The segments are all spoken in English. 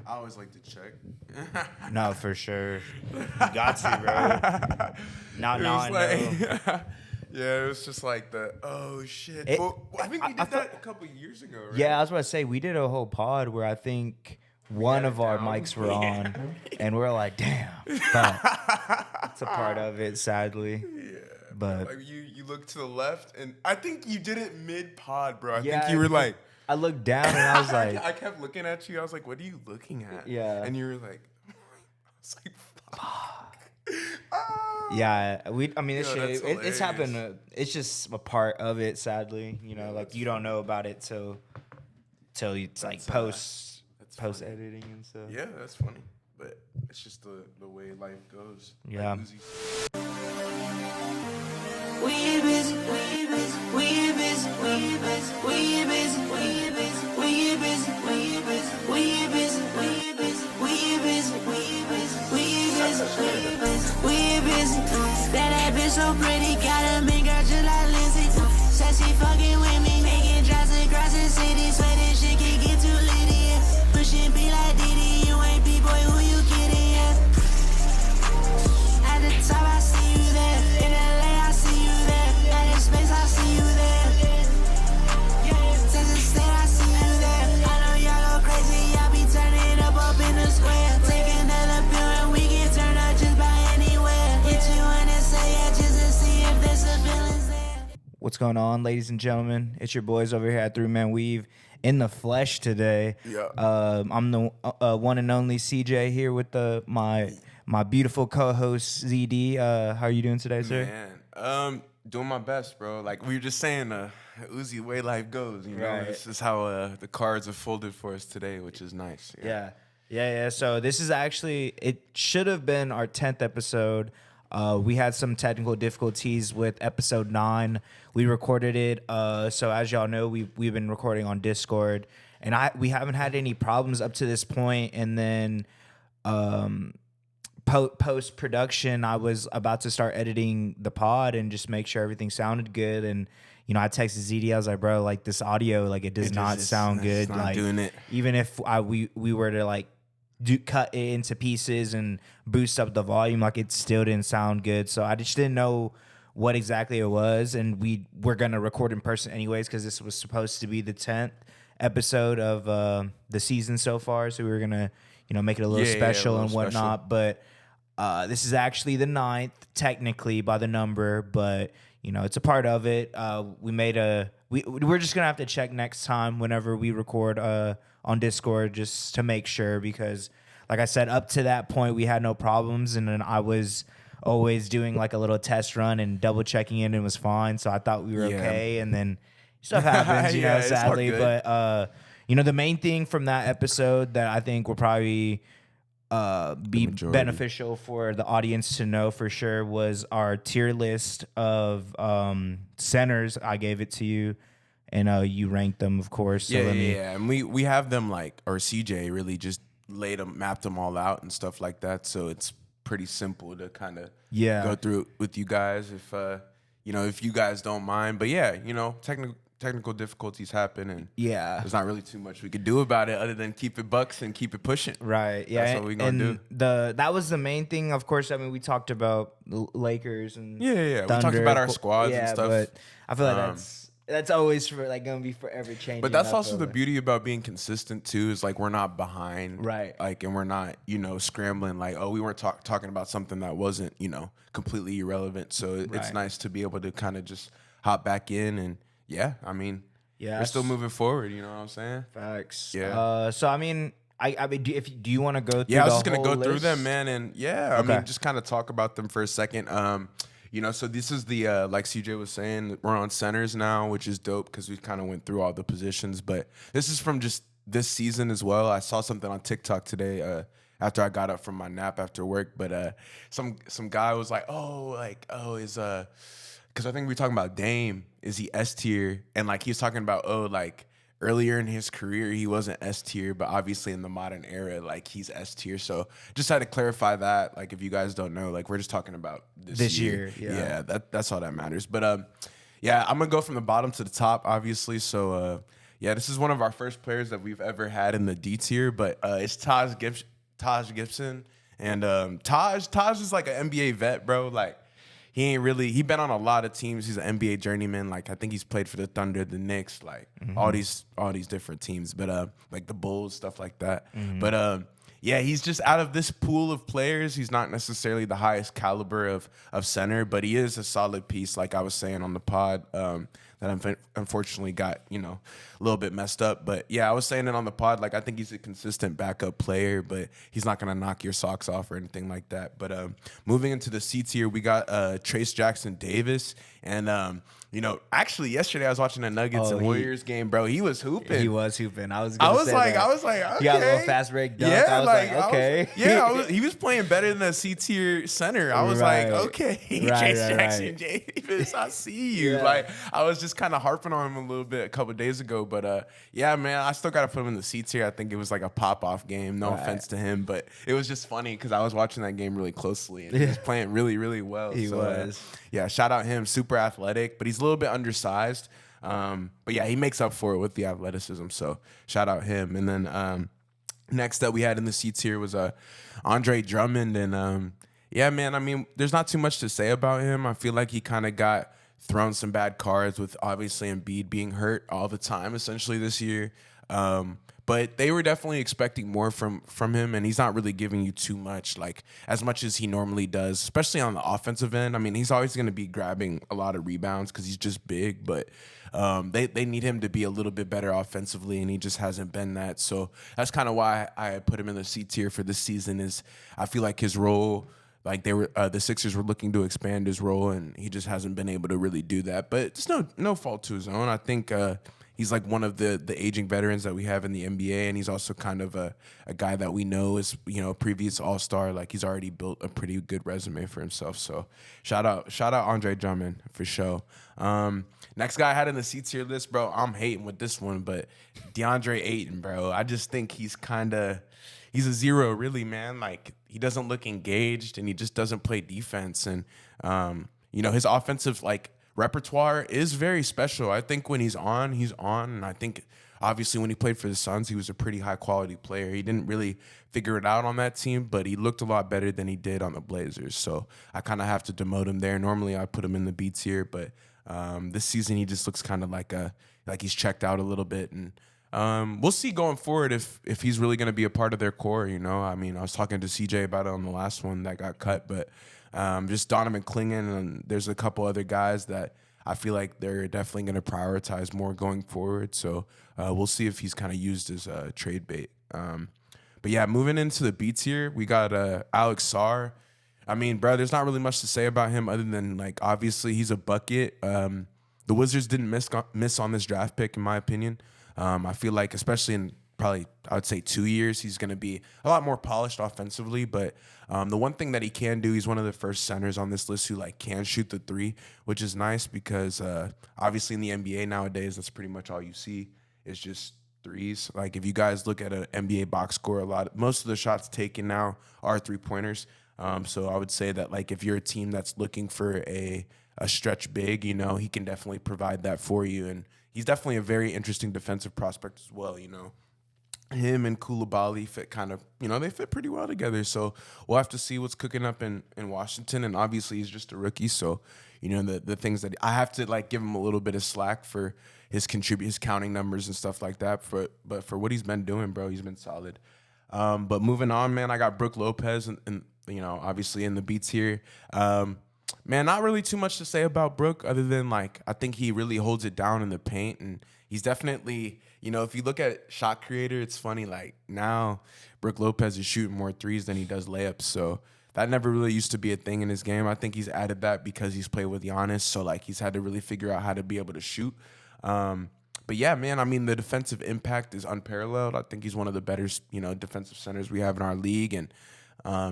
I always like to check. No, for sure. You got to, bro. Not I know. Yeah, it was just like oh shit. I think we did that a couple years ago, right? Yeah, I was about to say we did a whole pod where I think one of our mics were on, and we're like, damn. But it's a part of it, sadly. Yeah. But like you look to the left, and I think you did it mid pod, bro. I Yeah, think you were like, I looked down and I was like, I kept looking at you. I was like, what are you looking at? Yeah. And you were like, I was like, fuck. yeah, I mean, this shit, it's hilarious. happened. It's just a part of it, sadly. You know, like you don't know about it till it's like post editing and stuff. Yeah, that's funny, but it's just the way life goes. Yeah. Like Uzi. We busy, we busy, we busy, we busy, we busy, we busy, we busy, we busy, we busy, we busy, we busy, we busy, we busy, we busy. That bitch so pretty, got a mean girl just like Lindsay. Said she fucking with me, making drives across the city. Swear this shit can get too litty. Pushing be like Diddy, you ain't B-boy, who you kidding? At the top, I see you there. In LA, I see you there. At the space, I see you there. Texas State, I see you there. I know y'all go crazy, y'all be turning up in the square. Take another pill and we can turn up just by anywhere. Hit you and say yeah, just to see if there's a feelings there. What's going on, ladies and gentlemen? It's your boys over here at 3-Man Weave in the flesh today. Yeah. I'm the one and only CJ here with my beautiful co-host ZD. How are you doing today, sir? Man, doing my best, bro. Like we were just saying, Uzi, way life goes. You know, Right. This is how the cards are folded for us today, which is nice. Yeah. So this is actually, it should have been our 10th episode. We had some technical difficulties with episode 9. We recorded it. So as y'all know, we've been recording on Discord, and we haven't had any problems up to this point. And then post production, I was about to start editing the pod and just make sure everything sounded good. And you know, I texted ZD. I was like, bro, like this audio, like it does not sound good. It's not like doing it. Even if we were to like cut it into pieces and boost up the volume, like it still didn't sound good. So I just didn't know what exactly it was, and we were gonna record in person anyways because this was supposed to be the 10th episode of the season so far. So we were gonna, you know, make it a little special and whatnot. Special. But this is actually the 9th technically by the number, but you know, it's a part of it. We're just gonna have to check next time whenever we record on Discord just to make sure, because like I said, up to that point we had no problems, and then I was always doing like a little test run and double checking it, and it was fine. So I thought we were okay, and then stuff happens, you know, sadly. But you know, the main thing from that episode that I think will probably be beneficial for the audience to know for sure was our tier list of centers. I gave it to you, and you ranked them, of course. So Yeah. And we have them like, or CJ really just mapped them all out and stuff like that. So it's pretty simple to kind of go through it with you guys if you know, if you guys don't mind. But yeah, you know, technical difficulties happen, and there's not really too much we could do about it other than keep it bucks and keep it pushing. Right. Yeah. That's what we're gonna do. That was the main thing. Of course, I mean, we talked about the Lakers and Yeah. Thunder. We talked about our squads and stuff. But I feel like that's always gonna be forever changing. But that's also the beauty about being consistent too, is like we're not behind, right? Like, and we're not, you know, scrambling like, oh, we weren't talking about something that wasn't, you know, completely irrelevant. So it's nice to be able to kind of just hop back in, and I mean, we're still moving forward. You know what I'm saying? Facts. Yeah. So I mean, I mean, do you want to go through? I was just gonna go through them, man, and I mean, just kind of talk about them for a second. You know, so this is the like CJ was saying, we're on centers now, which is dope because we kind of went through all the positions. But this is from just this season as well. I saw something on TikTok today after I got up from my nap after work. But some guy was like, is because I think we were talking about Dame. Is he S tier? And like he was talking about like earlier in his career he wasn't S tier, but obviously in the modern era, like he's S tier. So just had to clarify that. Like if you guys don't know, like we're just talking about this year. That's all that matters. But I'm gonna go from the bottom to the top, obviously. So Yeah, this is one of our first players that we've ever had in the D tier, but it's Taj Gibson. And Taj is like an NBA vet, bro. Like, he been on a lot of teams. He's an NBA journeyman. Like, I think he's played for the Thunder, the Knicks, like all these different teams, but like the Bulls, stuff like that. But yeah, he's just out of this pool of players. He's not necessarily the highest caliber of center, but he is a solid piece, like I was saying on the pod, that unfortunately got, a little bit messed up. But yeah, I was saying it on the pod, like I think he's a consistent backup player, but he's not going to knock your socks off or anything like that. But moving into the C tier, we got Trace Jackson Davis. And, actually yesterday I was watching the Nuggets and Warriors game, bro. He was hooping. He was hooping. I was like, okay. He got a little fast break dunk. Yeah, I was like okay. He was playing better than the C tier center. I was like, okay, Trace Jackson Davis, I see you. Yeah. Like, I was just kind of harping on him a little bit a couple of days ago, but yeah, man, I still got to put him in the C tier. I think it was like a pop-off game. No offense to him, but it was just funny because I was watching that game really closely, and he was playing really, really well. He was. Yeah, shout out him. Super athletic, but he's a little bit undersized. But yeah, he makes up for it with the athleticism. So shout out him. And then next that we had in the C tier was Andre Drummond. And yeah, man, I mean, there's not too much to say about him. I feel like he kind of got thrown some bad cards with obviously Embiid being hurt all the time essentially this year. But they were definitely expecting more from him, and he's not really giving you too much, like as much as he normally does, especially on the offensive end. I mean, he's always going to be grabbing a lot of rebounds because he's just big, but they need him to be a little bit better offensively, and he just hasn't been that. So that's kind of why I put him in the C tier for this season. Is I feel like his role, like the Sixers were looking to expand his role, and he just hasn't been able to really do that. But it's no fault to his own. I think he's like one of the aging veterans that we have in the NBA, and he's also kind of a guy that we know is, previous All-Star. Like, he's already built a pretty good resume for himself. So shout out Andre Drummond for sure. Next guy I had in the C tier list, bro, I'm hating with this one, but DeAndre Ayton, bro. I just think he's a zero, really, man. Like, he doesn't look engaged, and he just doesn't play defense. And, his offensive, repertoire is very special. I think when he's on. And I think, obviously, when he played for the Suns, he was a pretty high-quality player. He didn't really figure it out on that team, but he looked a lot better than he did on the Blazers. So I kind of have to demote him there. Normally, I put him in the B tier, but this season he just looks kind of like he's checked out a little bit. And we'll see going forward if he's really going to be a part of their core, I mean, I was talking to CJ about it on the last one that got cut, but just Donovan Clingan, and there's a couple other guys that I feel like they're definitely going to prioritize more going forward. So we'll see if he's kind of used as a trade bait. But yeah, moving into the B tier, we got Alex Sarr. I mean, bro, there's not really much to say about him other than, obviously he's a bucket. The Wizards didn't miss on this draft pick, in my opinion. I feel like, especially in probably, I would say 2 years, he's going to be a lot more polished offensively. But the one thing that he can do, he's one of the first centers on this list who can shoot the three, which is nice because obviously in the NBA nowadays, that's pretty much all you see is just threes. Like, if you guys look at an NBA box score, most of the shots taken now are 3-pointers. So I would say that, if you're a team that's looking for a stretch big, he can definitely provide that for you. And he's definitely a very interesting defensive prospect as well, Him and Koulibaly fit kind of, they fit pretty well together. So we'll have to see what's cooking up in Washington. And obviously he's just a rookie. So, the things that I have to give him a little bit of slack for his counting numbers and stuff like that. But for what he's been doing, bro, he's been solid. But moving on, man, I got Brook Lopez and obviously in the B tier. Man, not really too much to say about Brook other than, I think he really holds it down in the paint. And he's definitely, if you look at shot creator, it's funny, now Brook Lopez is shooting more threes than he does layups. So that never really used to be a thing in his game. I think he's added that because he's played with Giannis. So, he's had to really figure out how to be able to shoot. But yeah, man, I mean, the defensive impact is unparalleled. I think he's one of the better, defensive centers we have in our league. And,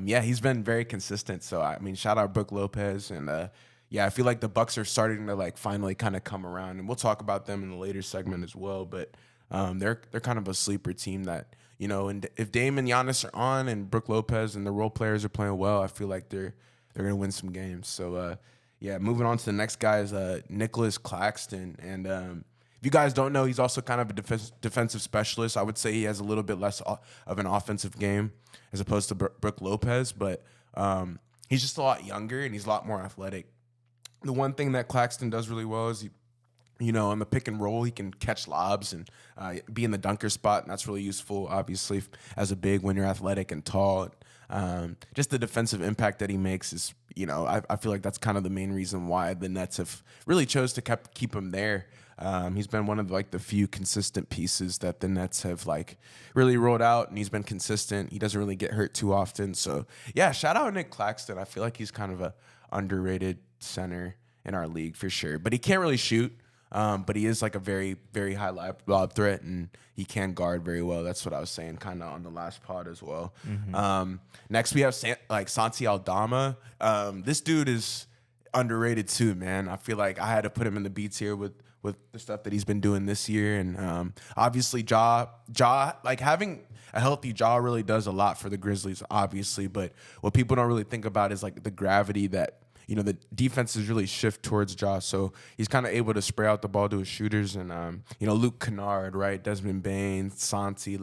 yeah, he's been very consistent. So, I mean, shout out Brook Lopez. And, yeah, I feel like the Bucks are starting to, finally kind of come around. And we'll talk about them in the later segment as well. But they're kind of a sleeper team that, and if Dame and Giannis are on and Brook Lopez and the role players are playing well, I feel like they're going to win some games. So, yeah, moving on to the next guy is Nicholas Claxton. And if you guys don't know, he's also kind of a defensive specialist. I would say he has a little bit less of an offensive game as opposed to Brook Lopez, but he's just a lot younger and he's a lot more athletic. The one thing that Claxton does really well is on the pick and roll, he can catch lobs and be in the dunker spot, and that's really useful, obviously, as a big when you're athletic and tall. Just the defensive impact that he makes is, I feel like that's kind of the main reason why the Nets have really chose to keep him there. He's been one of the few consistent pieces that the Nets have really rolled out, and he's been consistent. He doesn't really get hurt too often. So yeah, shout out Nick Claxton. I feel like he's kind of a underrated center in our league for sure, but he can't really shoot. But he is a very, very high lob threat, and he can guard very well. That's what I was saying kind of on the last pod as well. Mm-hmm. Next, we have Santi Aldama. This dude is underrated too, man. I feel like I had to put him in the B tier with the stuff that he's been doing this year. And obviously, having a healthy jaw really does a lot for the Grizzlies, obviously. But what people don't really think about is the gravity that the defenses really shift towards Ja, so he's kind of able to spray out the ball to his shooters. And, Luke Kennard, right, Desmond Bane, Santi,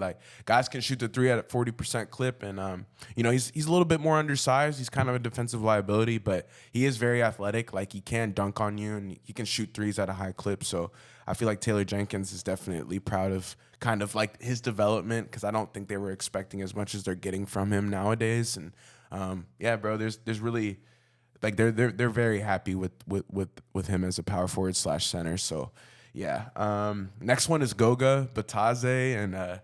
guys can shoot the three at a 40% clip. And, he's a little bit more undersized. He's kind of a defensive liability, but he is very athletic. He can dunk on you, and he can shoot threes at a high clip. So I feel like Taylor Jenkins is definitely proud of kind of his development, because I don't think they were expecting as much as they're getting from him nowadays. And, yeah, bro, there's really – they're very happy with him as a power forward / center. So yeah. Next one is Goga Batadze, and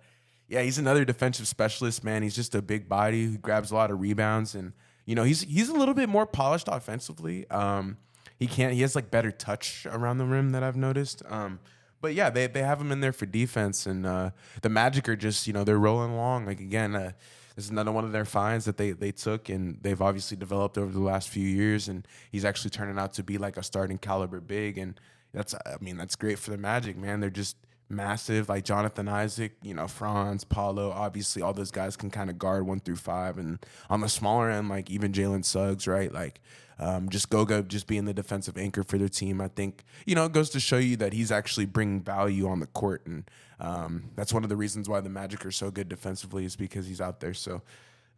he's another defensive specialist, man. He's just a big body who grabs a lot of rebounds, and he's a little bit more polished offensively. He has better touch around the rim that I've noticed. But yeah, they have him in there for defense, and the Magic are just they're rolling along. This is another one of their finds that they took, and they've obviously developed over the last few years, and he's actually turning out to be a starting caliber big, and that's great for the Magic, man. They're just massive, Jonathan Isaac, Franz, Paulo, obviously all those guys can kind of guard 1 through 5, and on the smaller end, even Jalen Suggs, right, just Goga just being the defensive anchor for their team. I think, it goes to show you that he's actually bringing value on the court. And that's one of the reasons why the Magic are so good defensively, is because he's out there. So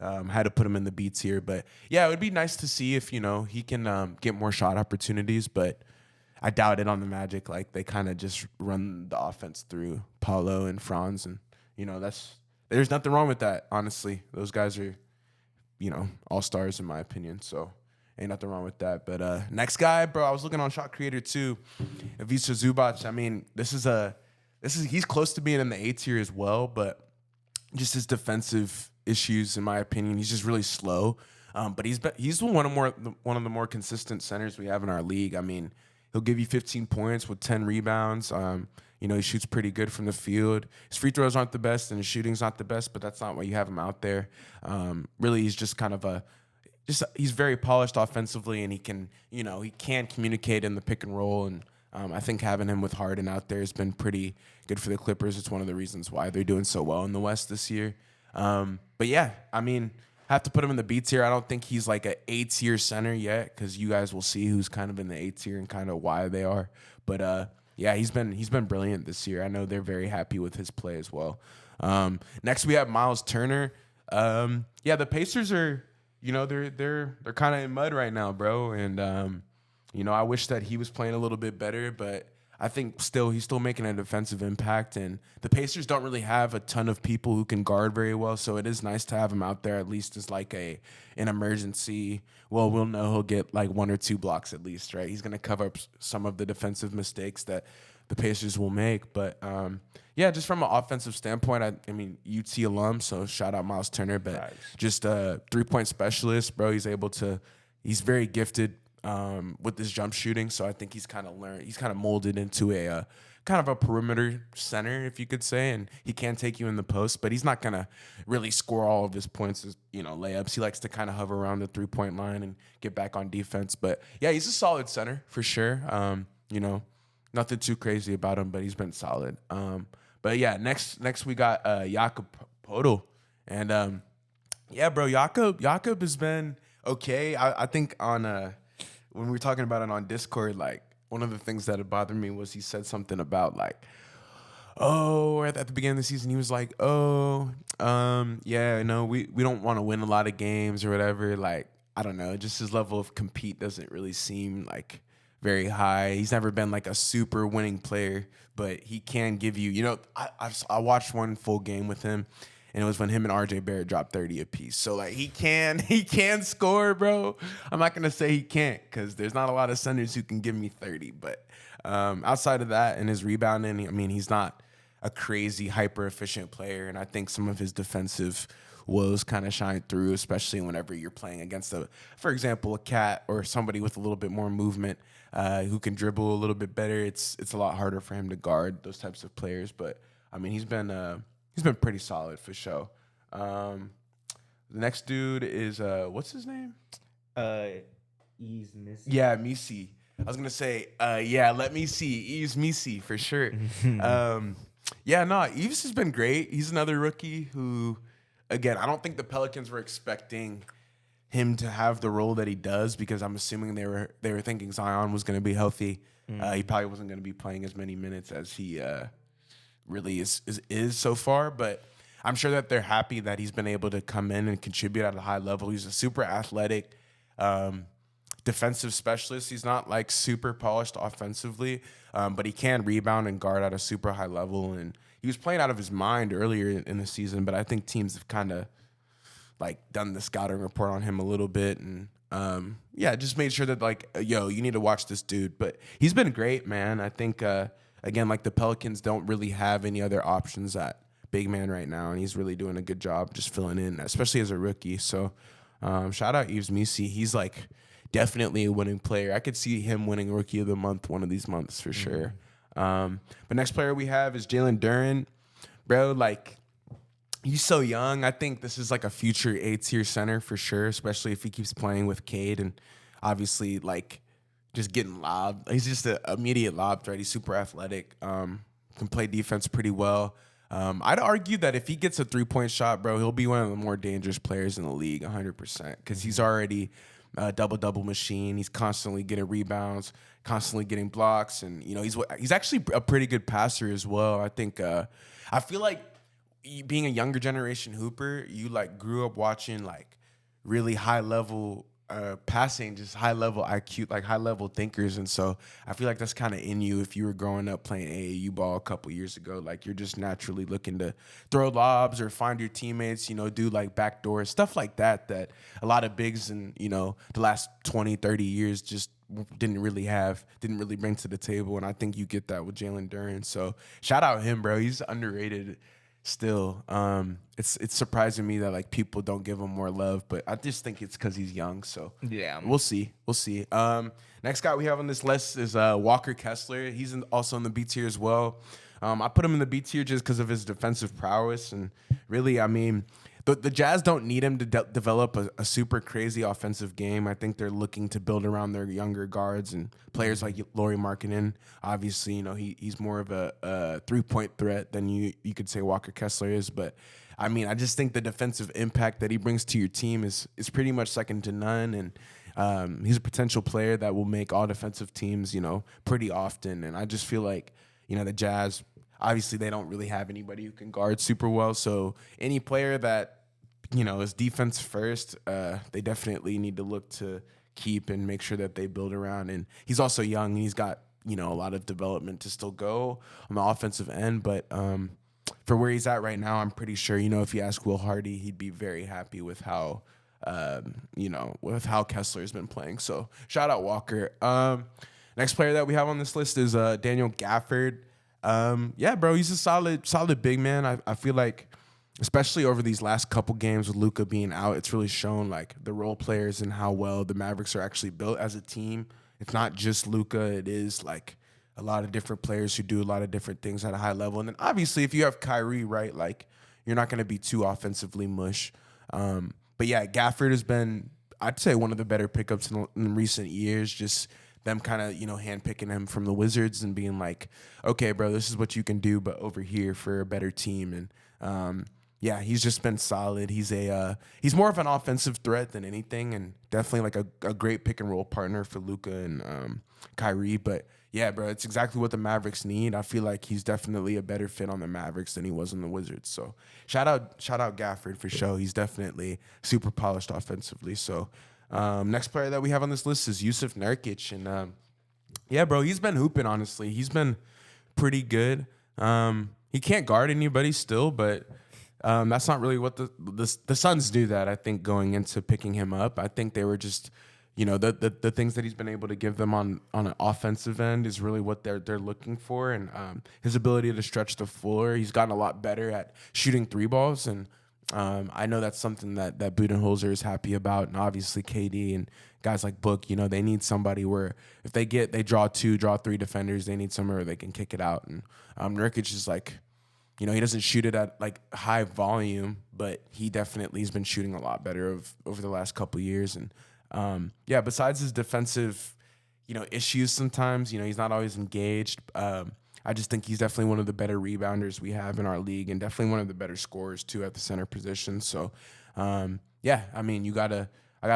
had to put him in the B tier. But yeah, it would be nice to see if, he can get more shot opportunities. But I doubt it on the Magic. They kind of just run the offense through Paulo and Franz. And, there's nothing wrong with that, honestly. Those guys are, all-stars in my opinion. So ain't nothing wrong with that. But next guy, bro, I was looking on Shot Creator too. Ivica Zubac. He's close to being in the A tier as well, but just his defensive issues, in my opinion, he's just really slow. But he's one of the more consistent centers we have in our league. He'll give you 15 points with 10 rebounds. He shoots pretty good from the field. His free throws aren't the best, and his shooting's not the best, but that's not why you have him out there. Really, he's just kind of he's very polished offensively, and he can communicate in the pick and roll. And I think having him with Harden out there has been pretty good for the Clippers. It's one of the reasons why they're doing so well in the West this year. But yeah, have to put him in the B tier. I don't think he's an A tier center yet, because you guys will see who's kind of in the A tier and kind of why they are. But yeah, he's been brilliant this year. I know they're very happy with his play as well. Next we have Miles Turner. The Pacers are. They're kind of in mud right now, bro. And, I wish that he was playing a little bit better, but I think he's still making a defensive impact. And the Pacers don't really have a ton of people who can guard very well, so it is nice to have him out there at least as an emergency. Well, we'll know he'll get 1 or 2 blocks at least, right? He's going to cover up some of the defensive mistakes that the Pacers will make. But, just from an offensive standpoint, UT alum, so shout out Miles Turner, but nice. Just a 3-point specialist, bro. He's very gifted with his jump shooting, so I think he's kind of molded into a kind of a perimeter center, if you could say, and he can take you in the post, but he's not going to really score all of his points as, layups. He likes to kind of hover around the 3-point line and get back on defense. But yeah, he's a solid center for sure. Nothing too crazy about him, but he's been solid. But yeah, next we got Jakob Poeltl, and bro, Jakob has been okay. I think on when we were talking about it on Discord, one of the things that had bothered me was he said something about like, oh, at the beginning of the season, he was like, oh, yeah, no, we don't want to win a lot of games or whatever. Like, I don't know, just his level of compete doesn't really seem like very high. He's never been like a super winning player, but he can give you, you know, I watched one full game with him, and it was when him and RJ Barrett dropped 30 apiece. So like he can score, bro. I'm not gonna say he can't, because there's not a lot of centers who can give me 30. But outside of that and his rebounding, I mean, he's not a crazy hyper efficient player, and I think some of his defensive woes kind of shine through, especially whenever you're playing against for example, a cat or somebody with a little bit more movement, who can dribble a little bit better. It's a lot harder for him to guard those types of players. But I mean, he's been pretty solid for sure. The next dude is what's his name? Ease Missy. Yeah, Misi. I was gonna say, let me see, Eves Misi for sure. Yeah, no, Eves has been great. He's another rookie who, again, I don't think the Pelicans were expecting him to have the role that he does, because I'm assuming they were thinking Zion was going to be healthy. He probably wasn't going to be playing as many minutes as he really is so far. But I'm sure that they're happy that he's been able to come in and contribute at a high level. He's a super athletic defensive specialist. He's not like super polished offensively, but he can rebound and guard at a super high level. And he was playing out of his mind earlier in the season, but I think teams have kind of like done the scouting report on him a little bit, and just made sure that like, yo, you need to watch this dude. But he's been great, man. I think again, like the Pelicans don't really have any other options at big man right now, and he's really doing a good job just filling in, especially as a rookie. So shout out Yves Misi. He's like definitely a winning player. I could see him winning Rookie of the Month one of these months for sure. But next player we have is Jalen Duren. Bro, like, he's so young. I think this is like a future A-tier center for sure, especially if he keeps playing with Cade and obviously like just getting lobbed. He's just an immediate lob threat. He's super athletic, can play defense pretty well. I'd argue that if he gets a three-point shot, bro, he'll be one of the more dangerous players in the league, 100%, because he's already a double-double machine. He's constantly getting rebounds, constantly getting blocks, and you know he's actually a pretty good passer as well. I think I feel like being a younger generation hooper, you like grew up watching like really high level passing, just high level IQ, like high level thinkers, and so I feel like that's kind of in you if you were growing up playing AAU ball a couple years ago. Like you're just naturally looking to throw lobs or find your teammates, you know, do like backdoors, stuff like that a lot of bigs in, you know, the last 20, 30 years just didn't really bring to the table. And I think you get that with Jalen Duren. So shout out him, bro. He's underrated still. It's surprising me that like people don't give him more love, but I just think it's because he's young. So Yeah. we'll see. Next guy we have on this list is Walker Kessler. He's also in the B tier as well. I put him in the B tier just because of his defensive prowess, and really, I mean, the Jazz don't need him to develop a super crazy offensive game. I think they're looking to build around their younger guards and players like Lauri Markkanen. Obviously, you know, he's more of a three-point threat than you could say Walker Kessler is. But, I mean, I just think the defensive impact that he brings to your team is pretty much second to none. And he's a potential player that will make all defensive teams, you know, pretty often. And I just feel like, you know, the Jazz, obviously, they don't really have anybody who can guard super well. So any player that, you know, is defense first, they definitely need to look to keep and make sure that they build around. And he's also young, and he's got, you know, a lot of development to still go on the offensive end. But for where he's at right now, I'm pretty sure, you know, if you ask Will Hardy, he'd be very happy with how, you know, with how Kessler's been playing. So shout out Walker. Next player that we have on this list is Daniel Gafford. Yeah, bro, he's a solid big man. I feel like, especially over these last couple games with Luka being out, it's really shown like the role players and how well the Mavericks are actually built as a team. It's not just Luka; it is like a lot of different players who do a lot of different things at a high level. And then obviously, if you have Kyrie, right, like you're not going to be too offensively mush. But yeah, Gafford has been, I'd say, one of the better pickups in recent years. Just them kind of, you know, handpicking him from the Wizards and being like, okay, bro, this is what you can do, but over here for a better team. And yeah, he's just been solid. He's more of an offensive threat than anything, and definitely like a great pick and roll partner for Luka and Kyrie. But yeah, bro, it's exactly what the Mavericks need. I feel like he's definitely a better fit on the Mavericks than he was in the Wizards. So shout out Gafford for sure. He's definitely super polished offensively. So next player that we have on this list is Yusuf Nurkic. And yeah, bro, he's been hooping, honestly. He's been pretty good. He can't guard anybody still, but that's not really what the Suns do that, I think, going into picking him up. I think they were just, the things that he's been able to give them on an offensive end is really what they're looking for. And his ability to stretch the floor, he's gotten a lot better at shooting three balls. And I know that's something that Budenholzer is happy about. And obviously KD and guys like Book, they need somebody where if they draw three defenders, they need somewhere where they can kick it out. And Nurkic is like, he doesn't shoot it at like high volume, but he definitely has been shooting a lot better over the last couple of years. And besides his defensive, issues sometimes, he's not always engaged. I just think he's definitely one of the better rebounders we have in our league, and definitely one of the better scorers too at the center position. So, I gotta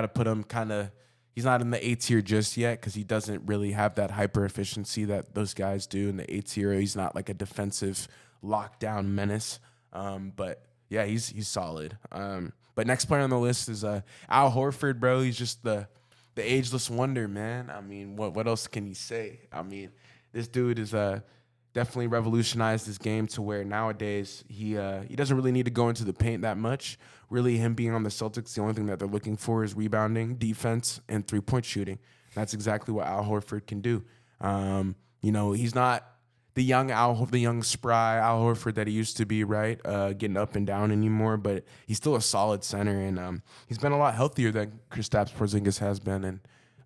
put him kind of. He's not in the A tier just yet because he doesn't really have that hyper efficiency that those guys do in the A tier. He's not like a defensive lockdown menace. But yeah, he's solid. But next player on the list is Al Horford, bro. He's just the ageless wonder, man. I mean, what else can you say? I mean, this dude is definitely revolutionized his game to where nowadays he doesn't really need to go into the paint that much. Really, him being on the Celtics, the only thing that they're looking for is rebounding, defense, and three-point shooting. That's exactly what Al Horford can do. He's not the young spry Al Horford that he used to be, right? Getting up and down anymore, but he's still a solid center, and he's been a lot healthier than Kristaps Porzingis has been.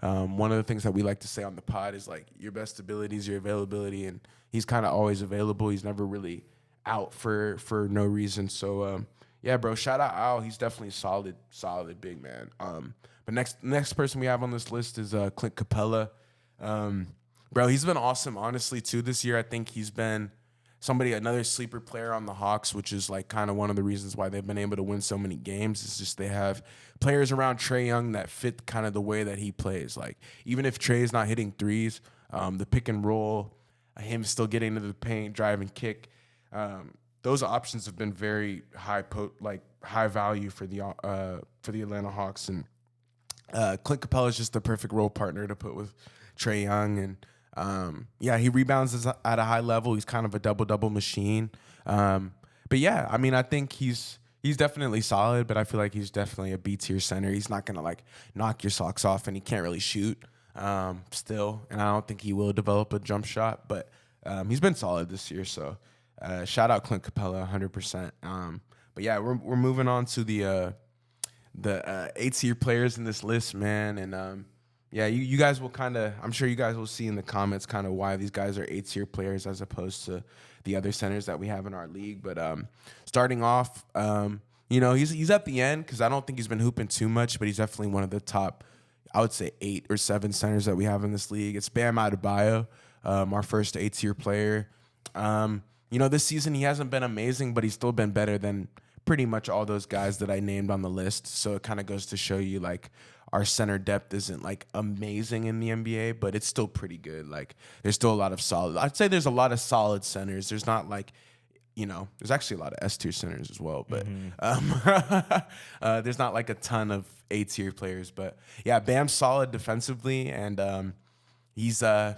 And one of the things that we like to say on the pod is like your best ability is your availability, and he's kind of always available. He's never really out for no reason. So yeah, bro, shout out Al. He's definitely a solid big man. But next person we have on this list is Clint Capella. Bro, he's been awesome, honestly, too, this year. I think he's been another sleeper player on the Hawks, which is like kind of one of the reasons why they've been able to win so many games. It's just they have players around Trae Young that fit kind of the way that he plays. Like, even if Trae is not hitting threes, the pick and roll, him still getting into the paint, drive and kick, those options have been very high value for the Atlanta Hawks. And Clint Capella is just the perfect role partner to put with Trae Young. And he rebounds at a high level. He's kind of a double-double machine. But yeah, I mean, I think he's definitely solid, but I feel like he's definitely a B-tier center. He's not going to like knock your socks off, and he can't really shoot still. And I don't think he will develop a jump shot, but he's been solid this year. So shout out Clint Capella 100%. But yeah, we're moving on to the 8-tier players in this list, man. And yeah, you guys will I'm sure you guys will see in the comments kind of why these guys are 8-tier players as opposed to the other centers that we have in our league. But starting off, he's at the end because I don't think he's been hooping too much, but he's definitely one of the top, I would say 8 or 7 centers that we have in this league. It's Bam Adebayo, our first 8-tier player. This season he hasn't been amazing, but he's still been better than pretty much all those guys that I named on the list. So it kind of goes to show you like our center depth isn't like amazing in the NBA, but it's still pretty good. Like there's still a lot of solid. I'd say there's a lot of solid centers. There's not like, there's actually a lot of S-tier centers as well, but there's not like a ton of A-tier players. But yeah, Bam's solid defensively, and he's I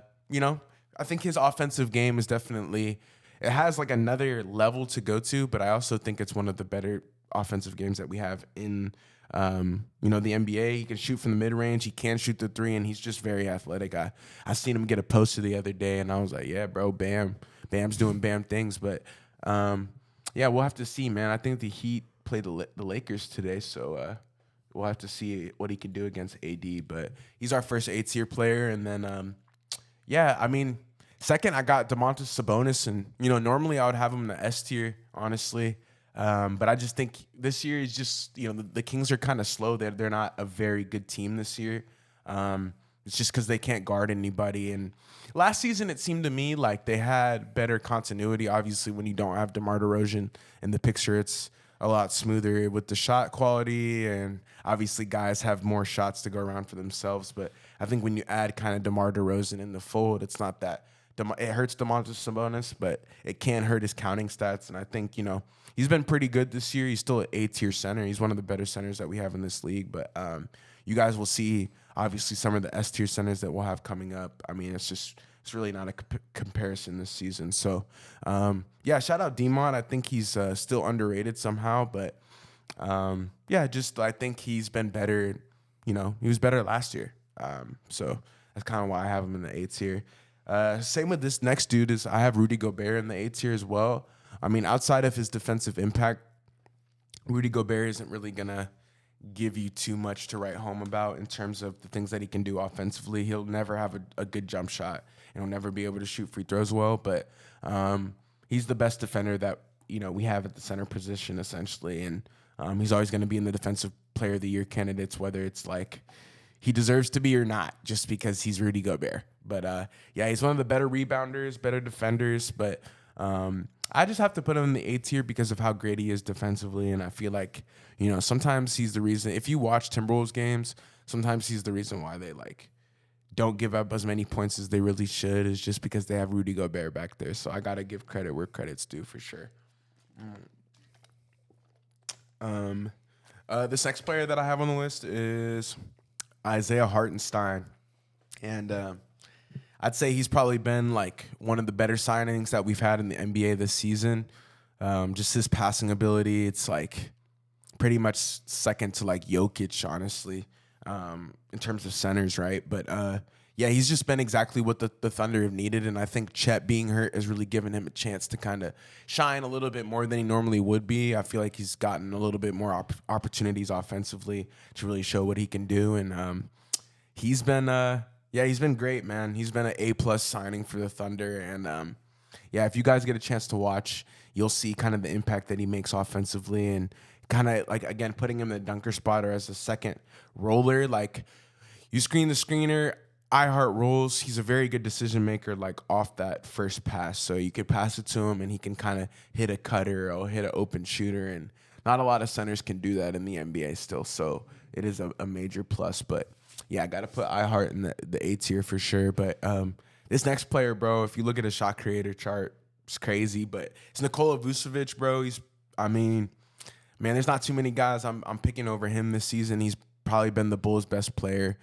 think his offensive game is definitely, it has like another level to go to, but I also think it's one of the better offensive games that we have in the NBA. He can shoot from the mid-range. He can shoot the three, and he's just very athletic. I seen him get a poster the other day, and I was like, yeah, bro, Bam's doing Bam things. But, yeah, we'll have to see, man. I think the Heat play the Lakers today, so we'll have to see what he can do against AD. But he's our first 8-tier player. And then, second, I got Domantas Sabonis, and, normally I would have him in the S tier, honestly. But I just think this year is just, the Kings are kind of slow. They're not a very good team this year. It's just because they can't guard anybody. And last season, it seemed to me like they had better continuity. Obviously, when you don't have DeMar DeRozan in the picture, it's a lot smoother with the shot quality, and obviously guys have more shots to go around for themselves. But I think when you add kind of DeMar DeRozan in the fold, it's not that it hurts Domantas Sabonis, but it can hurt his counting stats. And I think, he's been pretty good this year. He's still an A-tier center. He's one of the better centers that we have in this league. But you guys will see, obviously, some of the S-tier centers that we'll have coming up. I mean, it's really not a comparison this season. So, shout out D-Mon. I think he's still underrated somehow. But, I think he's been better. He was better last year. So that's kind of why I have him in the A tier. Same with this next dude is I have Rudy Gobert in the A tier as well. I mean, outside of his defensive impact, Rudy Gobert isn't really going to give you too much to write home about in terms of the things that he can do offensively. He'll never have a good jump shot, and he'll never be able to shoot free throws well. But he's the best defender that we have at the center position, essentially. And he's always going to be in the Defensive Player of the Year candidates, whether it's like he deserves to be or not, just because he's Rudy Gobert. But, he's one of the better rebounders, better defenders. But I just have to put him in the A tier because of how great he is defensively. And I feel like, sometimes he's the reason. If you watch Timberwolves games, sometimes he's the reason why they, don't give up as many points as they really should, is just because they have Rudy Gobert back there. So I got to give credit where credit's due for sure. This next player that I have on the list is Isaiah Hartenstein. And I'd say he's probably been one of the better signings that we've had in the NBA this season. Just his passing ability, it's pretty much second to Jokic, honestly, in terms of centers, right? But he's just been exactly what the Thunder have needed. And I think Chet being hurt has really given him a chance to kind of shine a little bit more than he normally would be. I feel like he's gotten a little bit more opportunities offensively to really show what he can do. And he's been he's been great, man. He's been an A+ signing for the Thunder. And if you guys get a chance to watch, you'll see kind of the impact that he makes offensively, and kind of again, putting him in the dunker spot or as a second roller. You screen the screener, iHeart rolls. He's a very good decision maker, off that first pass. So you could pass it to him and he can kind of hit a cutter or hit an open shooter. And not a lot of centers can do that in the NBA still. So it is a major plus. But I got to put iHeart in the A tier for sure. But this next player, bro, if you look at a shot creator chart, it's crazy. But it's Nikola Vucevic, bro. Man, there's not too many guys I'm picking over him this season. He's probably been the Bulls' best player,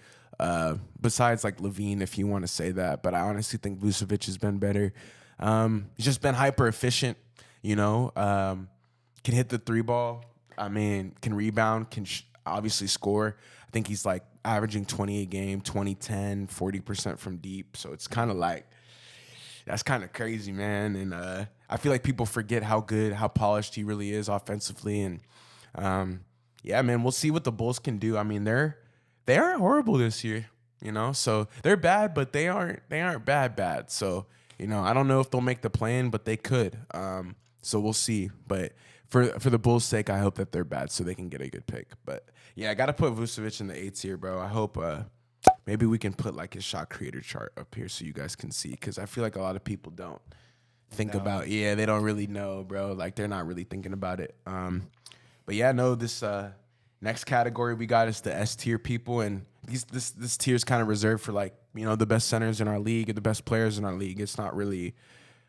besides Levine, if you want to say that. But I honestly think Vucevic has been better. He's just been hyper efficient, can hit the three ball. I mean, can rebound, can obviously score. I think he's averaging 20 a game, 20, 10, 40% from deep. So it's kind of that's kind of crazy, man. And I feel like people forget how good, how polished he really is offensively. And man, we'll see what the Bulls can do. I mean, they aren't horrible this year, So they're bad, but they aren't bad. So I don't know if they'll make the play-in, but they could. So we'll see. But for the Bulls' sake, I hope that they're bad so they can get a good pick. But I got to put Vucevic in the A tier, bro. I hope maybe we can put his shot creator chart up here so you guys can see, because I feel like a lot of people don't think about. Yeah, they don't really know, bro. They're not really thinking about it. But this next category we got is the S tier people, and this tier is kind of reserved for the best centers in our league or the best players in our league. It's not really.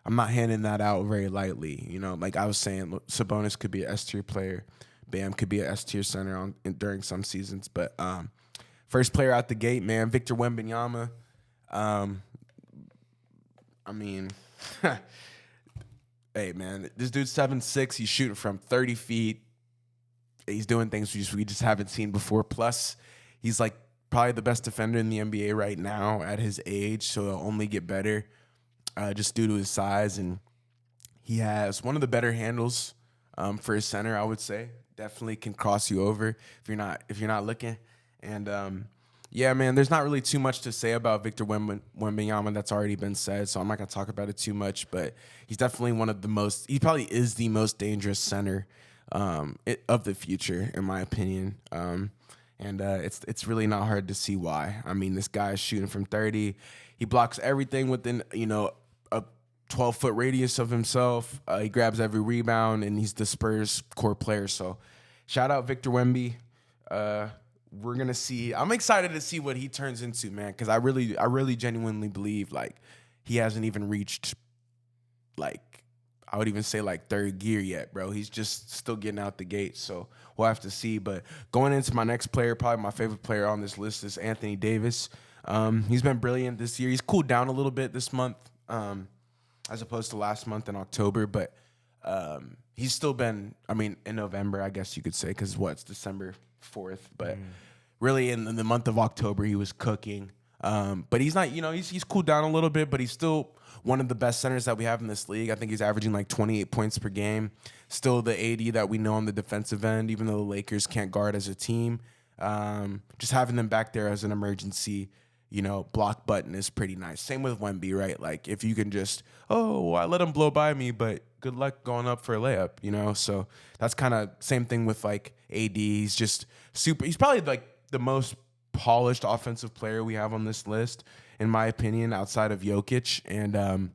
I'm not handing that out very lightly. I was saying, Sabonis could be an S tier player, Bam could be an S tier center during some seasons, but first player out the gate, man, Victor Wembanyama. Hey, man, this dude's 7'6". He's shooting from 30 feet. He's doing things we just haven't seen before. Plus, he's probably the best defender in the NBA right now at his age, so he'll only get better just due to his size. And he has one of the better handles for his center, I would say. Definitely can cross you over if you're not looking. And man, there's not really too much to say about Victor Wembanyama that's already been said, so I'm not gonna talk about it too much. But he's definitely he probably is the most dangerous center of the future, in my opinion. It's really not hard to see why. I mean, this guy is shooting from 30. He blocks everything within a 12-foot radius of himself. He grabs every rebound, and he's the Spurs core player. So shout out Victor Wemby. We're gonna see. I'm excited to see what he turns into, man, because I really genuinely believe like he hasn't even reached like I would even say like third gear yet, bro. He's just still getting out the gate, so we'll have to see. But going into my next player, probably my favorite player on this list is Anthony Davis. He's been brilliant this year. He's cooled down a little bit this month, as opposed to last month in October, but he's still been. I mean, in November, I guess you could say, because it's December 4th, but really in the month of October he was cooking. But he's not, he's cooled down a little bit, but he's still one of the best centers that we have in this league. I think he's averaging like 28 points per game. Still the AD that we know on the defensive end, even though the Lakers can't guard as a team. Just having them back there as an emergency, block button is pretty nice. Same with Wemby, right? Like if you can just, I let him blow by me, but good luck going up for a layup, So that's kind of same thing with like AD. He's just super. He's probably like the most polished offensive player we have on this list, in my opinion, outside of Jokic. And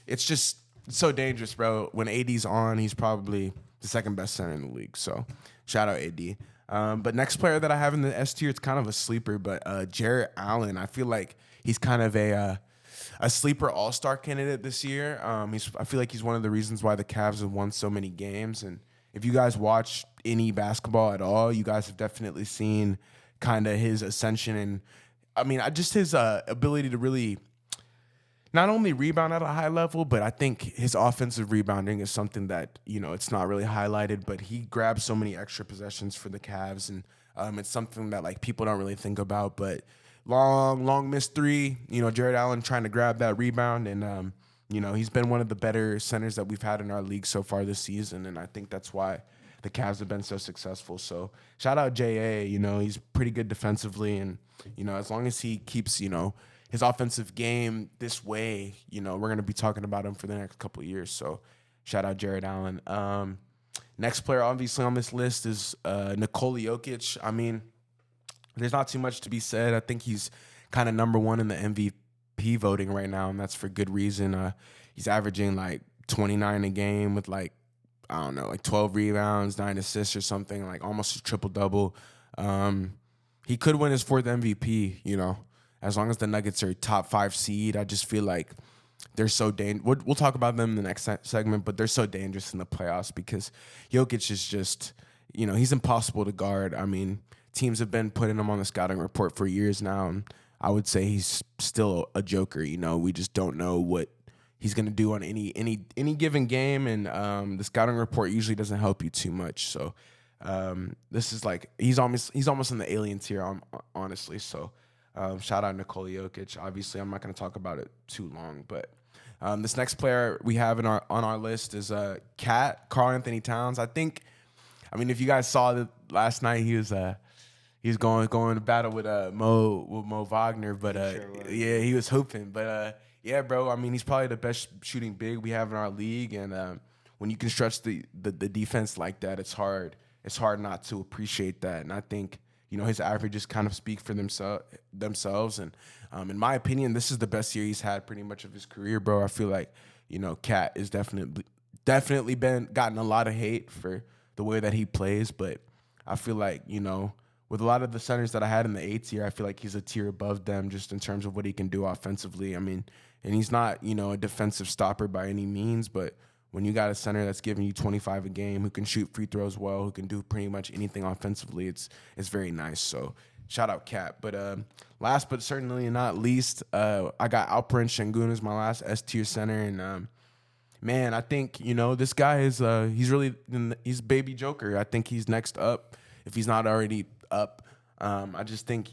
it's just so dangerous, bro. When AD's on, he's probably the second best center in the league. So shout out AD. But next player that I have in the S tier, it's kind of a sleeper, but Jarrett Allen. I feel like he's kind of a sleeper all-star candidate this year. I feel like he's one of the reasons why the Cavs have won so many games. And if you guys watch any basketball at all, you guys have definitely seen kind of his ascension. And I mean, just his ability to really not only rebound at a high level, but I think his offensive rebounding is something that, it's not really highlighted, but he grabs so many extra possessions for the Cavs. And it's something that like people don't really think about, but long missed three, Jarrett Allen trying to grab that rebound. And, he's been one of the better centers that we've had in our league so far this season. And I think that's why the Cavs have been so successful. So shout out J.A., he's pretty good defensively. And, as long as he keeps, his offensive game this way, we're going to be talking about him for the next couple of years. So shout out Jarrett Allen. Next player, obviously, on this list is Nikola Jokic. I mean, there's not too much to be said. I think he's kind of number one in the MVP voting right now, and that's for good reason. He's averaging like 29 a game with like 12 rebounds, 9 assists or something, like almost a triple-double. He could win his 4th MVP, as long as the Nuggets are top 5 seed. I just feel like they're so dangerous. We'll talk about them in the next segment, but they're so dangerous in the playoffs because Jokic is just, he's impossible to guard. I mean, teams have been putting him on the scouting report for years now, and I would say he's still a joker. We just don't know what he's going to do on any given game, and the scouting report usually doesn't help you too much. So this is like he's almost in the alien tier, honestly. So shout out Nikola Jokic. Obviously, I'm not going to talk about it too long, but this next player we have on our list is Karl Anthony Towns. I mean, if you guys saw that last night, he was going to battle with Mo Wagner, but yeah, he was hooping. But yeah, bro, I mean, he's probably the best shooting big we have in our league, and when you can stretch the defense like that, it's hard not to appreciate that. And I think his averages kind of speak for themselves. And in my opinion, this is the best year he's had pretty much of his career, bro. I feel like Cat is definitely gotten a lot of hate for the way that he plays, but I feel like with a lot of the centers that I had in the A tier, I feel like he's a tier above them just in terms of what he can do offensively. I mean, and he's not, a defensive stopper by any means, but when you got a center that's giving you 25 a game, who can shoot free throws well, who can do pretty much anything offensively, it's very nice. So shout out Cat. But last but certainly not least, I got Alperen Şengün as my last S tier center, and man, I think this guy is he's baby Joker. I think he's next up if he's not already up. I just think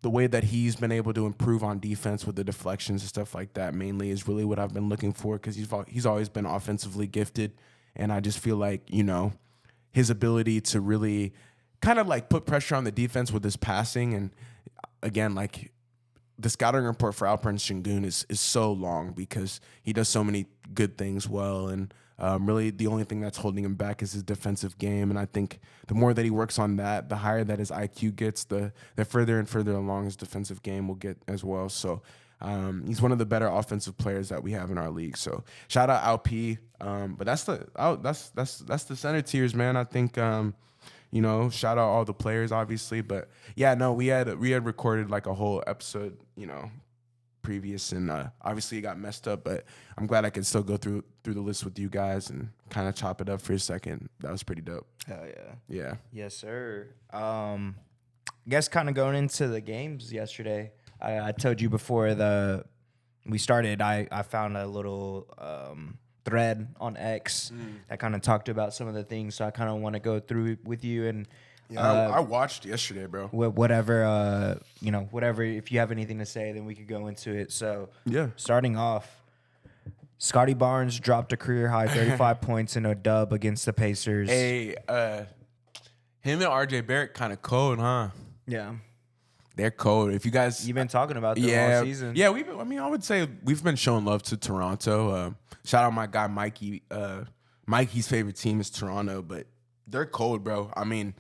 the way that he's been able to improve on defense with the deflections and stuff like that mainly is really what I've been looking for, because he's always been offensively gifted, and I just feel like his ability to really kind of like put pressure on the defense with his passing, and again, like the scouting report for Alperen Şengün is so long because he does so many good things well, and really the only thing that's holding him back is his defensive game. And I think the more that he works on that, the higher that his IQ gets, the further and further along his defensive game will get as well. So He's one of the better offensive players that we have in our league. So shout out LP. But that's the center tiers, man. I think shout out all the players, obviously. But yeah, no, we had recorded like a whole episode, previous, and obviously it got messed up. But I'm glad I could still go through the list with you guys and kind of chop it up for a second. That was pretty dope. Hell yeah. Yeah. Yes, sir. Guess kind of going into the games yesterday. I told you before we started, I found a little thread on X that kind of talked about some of the things. So I kind of want to go through it with you and I watched yesterday, bro. Whatever, whatever. If you have anything to say, then we could go into it. So yeah, starting off, Scotty Barnes dropped a career high 35 points in a dub against the Pacers. Hey, him and RJ Barrett kind of cold, huh? Yeah. They're cold. If you guys, you've been talking about them all season. Yeah, I would say we've been showing love to Toronto. Shout out my guy Mikey. Mikey's favorite team is Toronto, but they're cold, bro. I mean,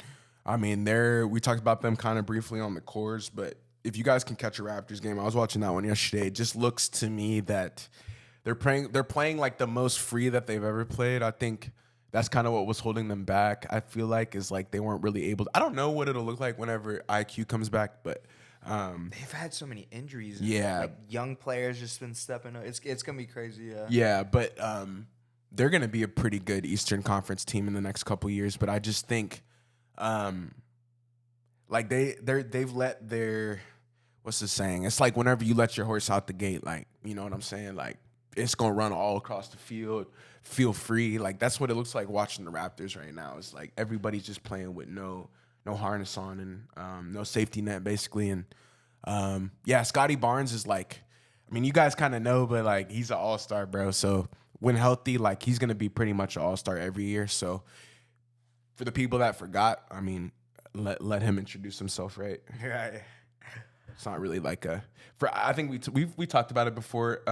we talked about them kind of briefly on the cores, but if you guys can catch a Raptors game, I was watching that one yesterday. It just looks to me that they're playing like the most free that they've ever played. I think that's kind of what was holding them back. I feel like is like they weren't really able to, I don't know what it'll look like whenever IQ comes back, but they've had so many injuries. Yeah. Like young players just been stepping up. It's going to be crazy, yeah. Yeah, but they're going to be a pretty good Eastern Conference team in the next couple years, but I just think like they've let their, what's the saying? It's like whenever you let your horse out the gate, like, you know what I'm saying? Like it's going to run all across the field, feel free. Like that's what it looks like watching the Raptors right now. It's like everybody's just playing with no harness on and no safety net basically. And Scotty Barnes is like, I mean, you guys kind of know, but like he's an all-star, bro. So when healthy, like he's going to be pretty much an all-star every year. So for the people that forgot, I mean, let him introduce himself, right? Right. It's not really like I think we talked about it before.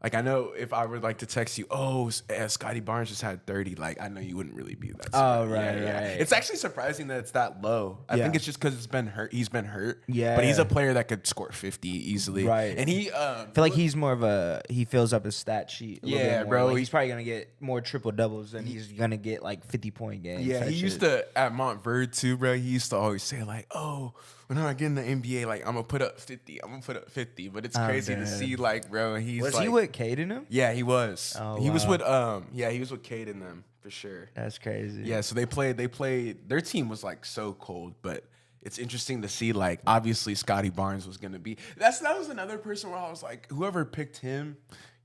Like I know if I would like to text you, Scotty Barnes just had 30. Like I know you wouldn't really be that. Oh, right, yeah. right. It's actually surprising that it's that low. I think it's just because it's been hurt. He's been hurt. Yeah. But he's a player that could score 50 easily. Right. And he, I feel like he's more of he fills up his stat sheet. A little bit more. Bro. Like, he's probably gonna get more triple doubles than he's gonna get like 50-point games. Yeah, he used to at Montverde too, bro. He used to always say like, when I get in the NBA, like I'm gonna put up 50. But it's crazy to see, like, bro. Was he with Cade in him? Yeah, he was. Oh, he was wow. with he was with Cade in them for sure. That's crazy. Yeah, so they played. Their team was like so cold, but it's interesting to see. Like, obviously, Scotty Barnes was gonna be. That was another person where I was like, whoever picked him,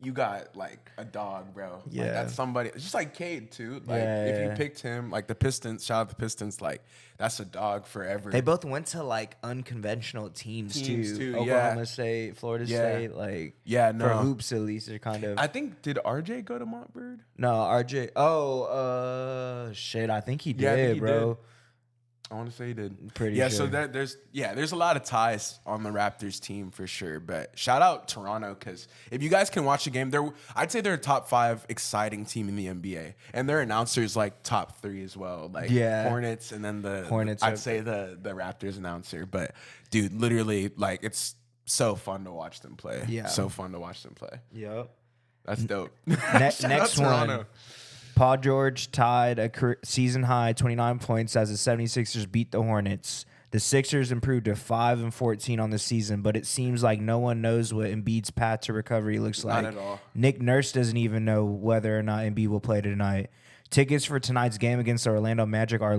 you got like a dog, bro. Yeah, like, that's somebody. It's just like Cade too. Like if you picked him, like the Pistons. Shout out the Pistons. Like that's a dog forever. They both went to like unconventional teams too. Oklahoma State, Florida State, like for hoops at least. They're kind of. I think did RJ go to Montverde? No, RJ. Oh, shit. I think he did, I think he bro. did. I want to say he did. Pretty sure. So there's a lot of ties on the Raptors team for sure. But shout out Toronto, because if you guys can watch the game, I'd say they're a top 5 exciting team in the NBA, and their announcers like top 3 as well. Like Hornets, and then the Hornets. I'd say the Raptors announcer. But dude, literally, like it's so fun to watch them play. Yeah, so fun to watch them play. Yep, that's dope. Next one. Paul George tied a season high 29 points as the 76ers beat the Hornets. The Sixers improved to 5-14 on the season, but it seems like no one knows what Embiid's path to recovery looks like. Not at all. Nick Nurse doesn't even know whether or not Embiid will play tonight. Tickets for tonight's game against the Orlando Magic are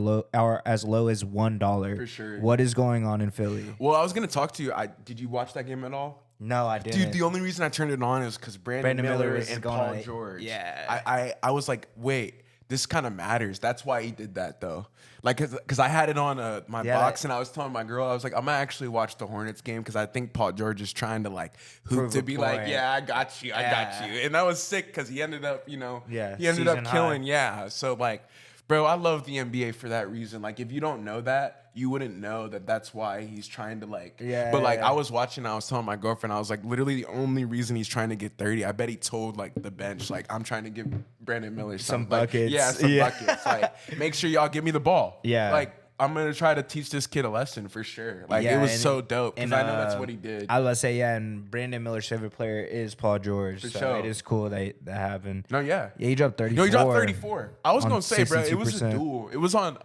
as low as $1. For sure. What is going on in Philly? Well, I was gonna talk to you. Did you watch that game at all? No, I didn't. Dude, the only reason I turned it on is because Brandon Miller was and going Paul on George. Yeah. I was like, wait, this kind of matters. That's why he did that, though. Like, because I had it on my box, and I was telling my girl, I was like, I'm going to actually watch the Hornets game because I think Paul George is trying to, like, hoop to be like, yeah, I got you. And that was sick because he ended up, he ended up killing. Yeah. So, like, bro, I love the NBA for that reason. Like, if you don't know that, you wouldn't know that that's why he's trying to, like... I was watching, I was telling my girlfriend, I was like, literally the only reason he's trying to get 30, I bet he told, like, the bench, like, I'm trying to give Brandon Miller some buckets. Like, some buckets. Like, make sure y'all give me the ball. Yeah. Like, I'm gonna try to teach this kid a lesson for sure. Like Yeah, it was and- so dope because and, I know that's what he did. I was about to say, yeah, and Brandon Miller's favorite player is Paul George. For so sure. it is cool that having. No, yeah. Yeah, he dropped 34. No, he dropped 34. I was on gonna say, bro, it was a 62%. duel. It was on.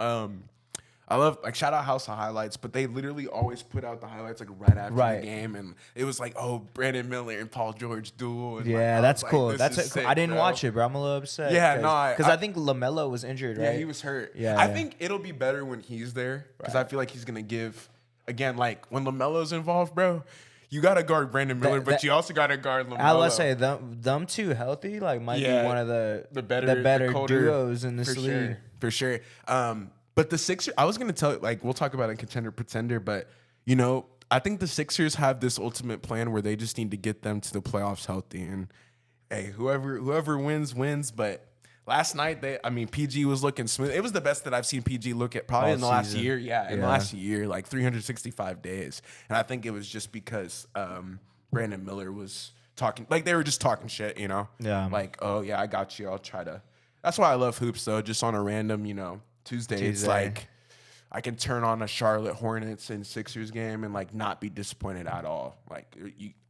I love like shout out House of Highlights, but they literally always put out the highlights like right after Right. the game, and it was like, oh, Brandon Miller and Paul George duel. And Yeah, like, that's I was cool. like, That's this is cool. sick, I didn't bro. watch it, bro. I'm a little upset. Yeah, no, because I I think LaMelo was injured, right? Yeah, he was hurt. Yeah, I yeah. think it'll be better when he's there because I feel like he's gonna give again. Like when LaMelo's involved, bro, you gotta guard Brandon Miller, but you also gotta guard LaMelo. I was say them two healthy, like might be one of the better colder- duos in this for league. sure, for sure. But the Sixers, I was gonna tell like we'll talk about it in Contender Pretender, but you know I think the Sixers have this ultimate plan where they just need to get them to the playoffs healthy, and hey, whoever wins. But last night PG was looking smooth. It was the best that I've seen PG look at probably All in the last season. year. Yeah, in the last year, like 365 days, and I think it was just because Brandon Miller was talking, like they were just talking shit, you know. Yeah. Like, oh yeah, I got you. I'll try to. That's why I love hoops though. Just on a random, Tuesday. It's like I can turn on a Charlotte Hornets and Sixers game and like not be disappointed at all. Like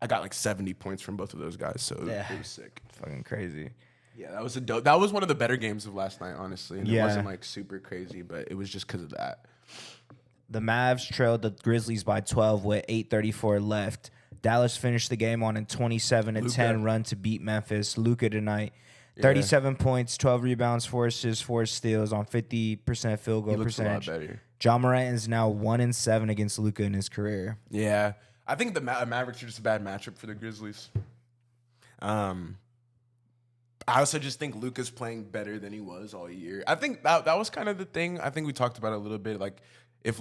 I got like 70 points from both of those guys, so it was sick. Fucking crazy. Yeah, that was that was one of the better games of last night, honestly. And it wasn't like super crazy, but it was just because of that. The Mavs trailed the Grizzlies by 12 with 8:34 left. Dallas finished the game on a 27-10 run to beat Memphis. Luka tonight. 37 points, 12 rebounds, 4 assists, 4 steals on 50% field goal He looks percentage. a lot better. Ja Morant is now 1-7 against Luka in his career. Yeah, I think the Mavericks are just a bad matchup for the Grizzlies. I also just think Luka's playing better than he was all year. I think that was kind of the thing. I think we talked about it a little bit. Like if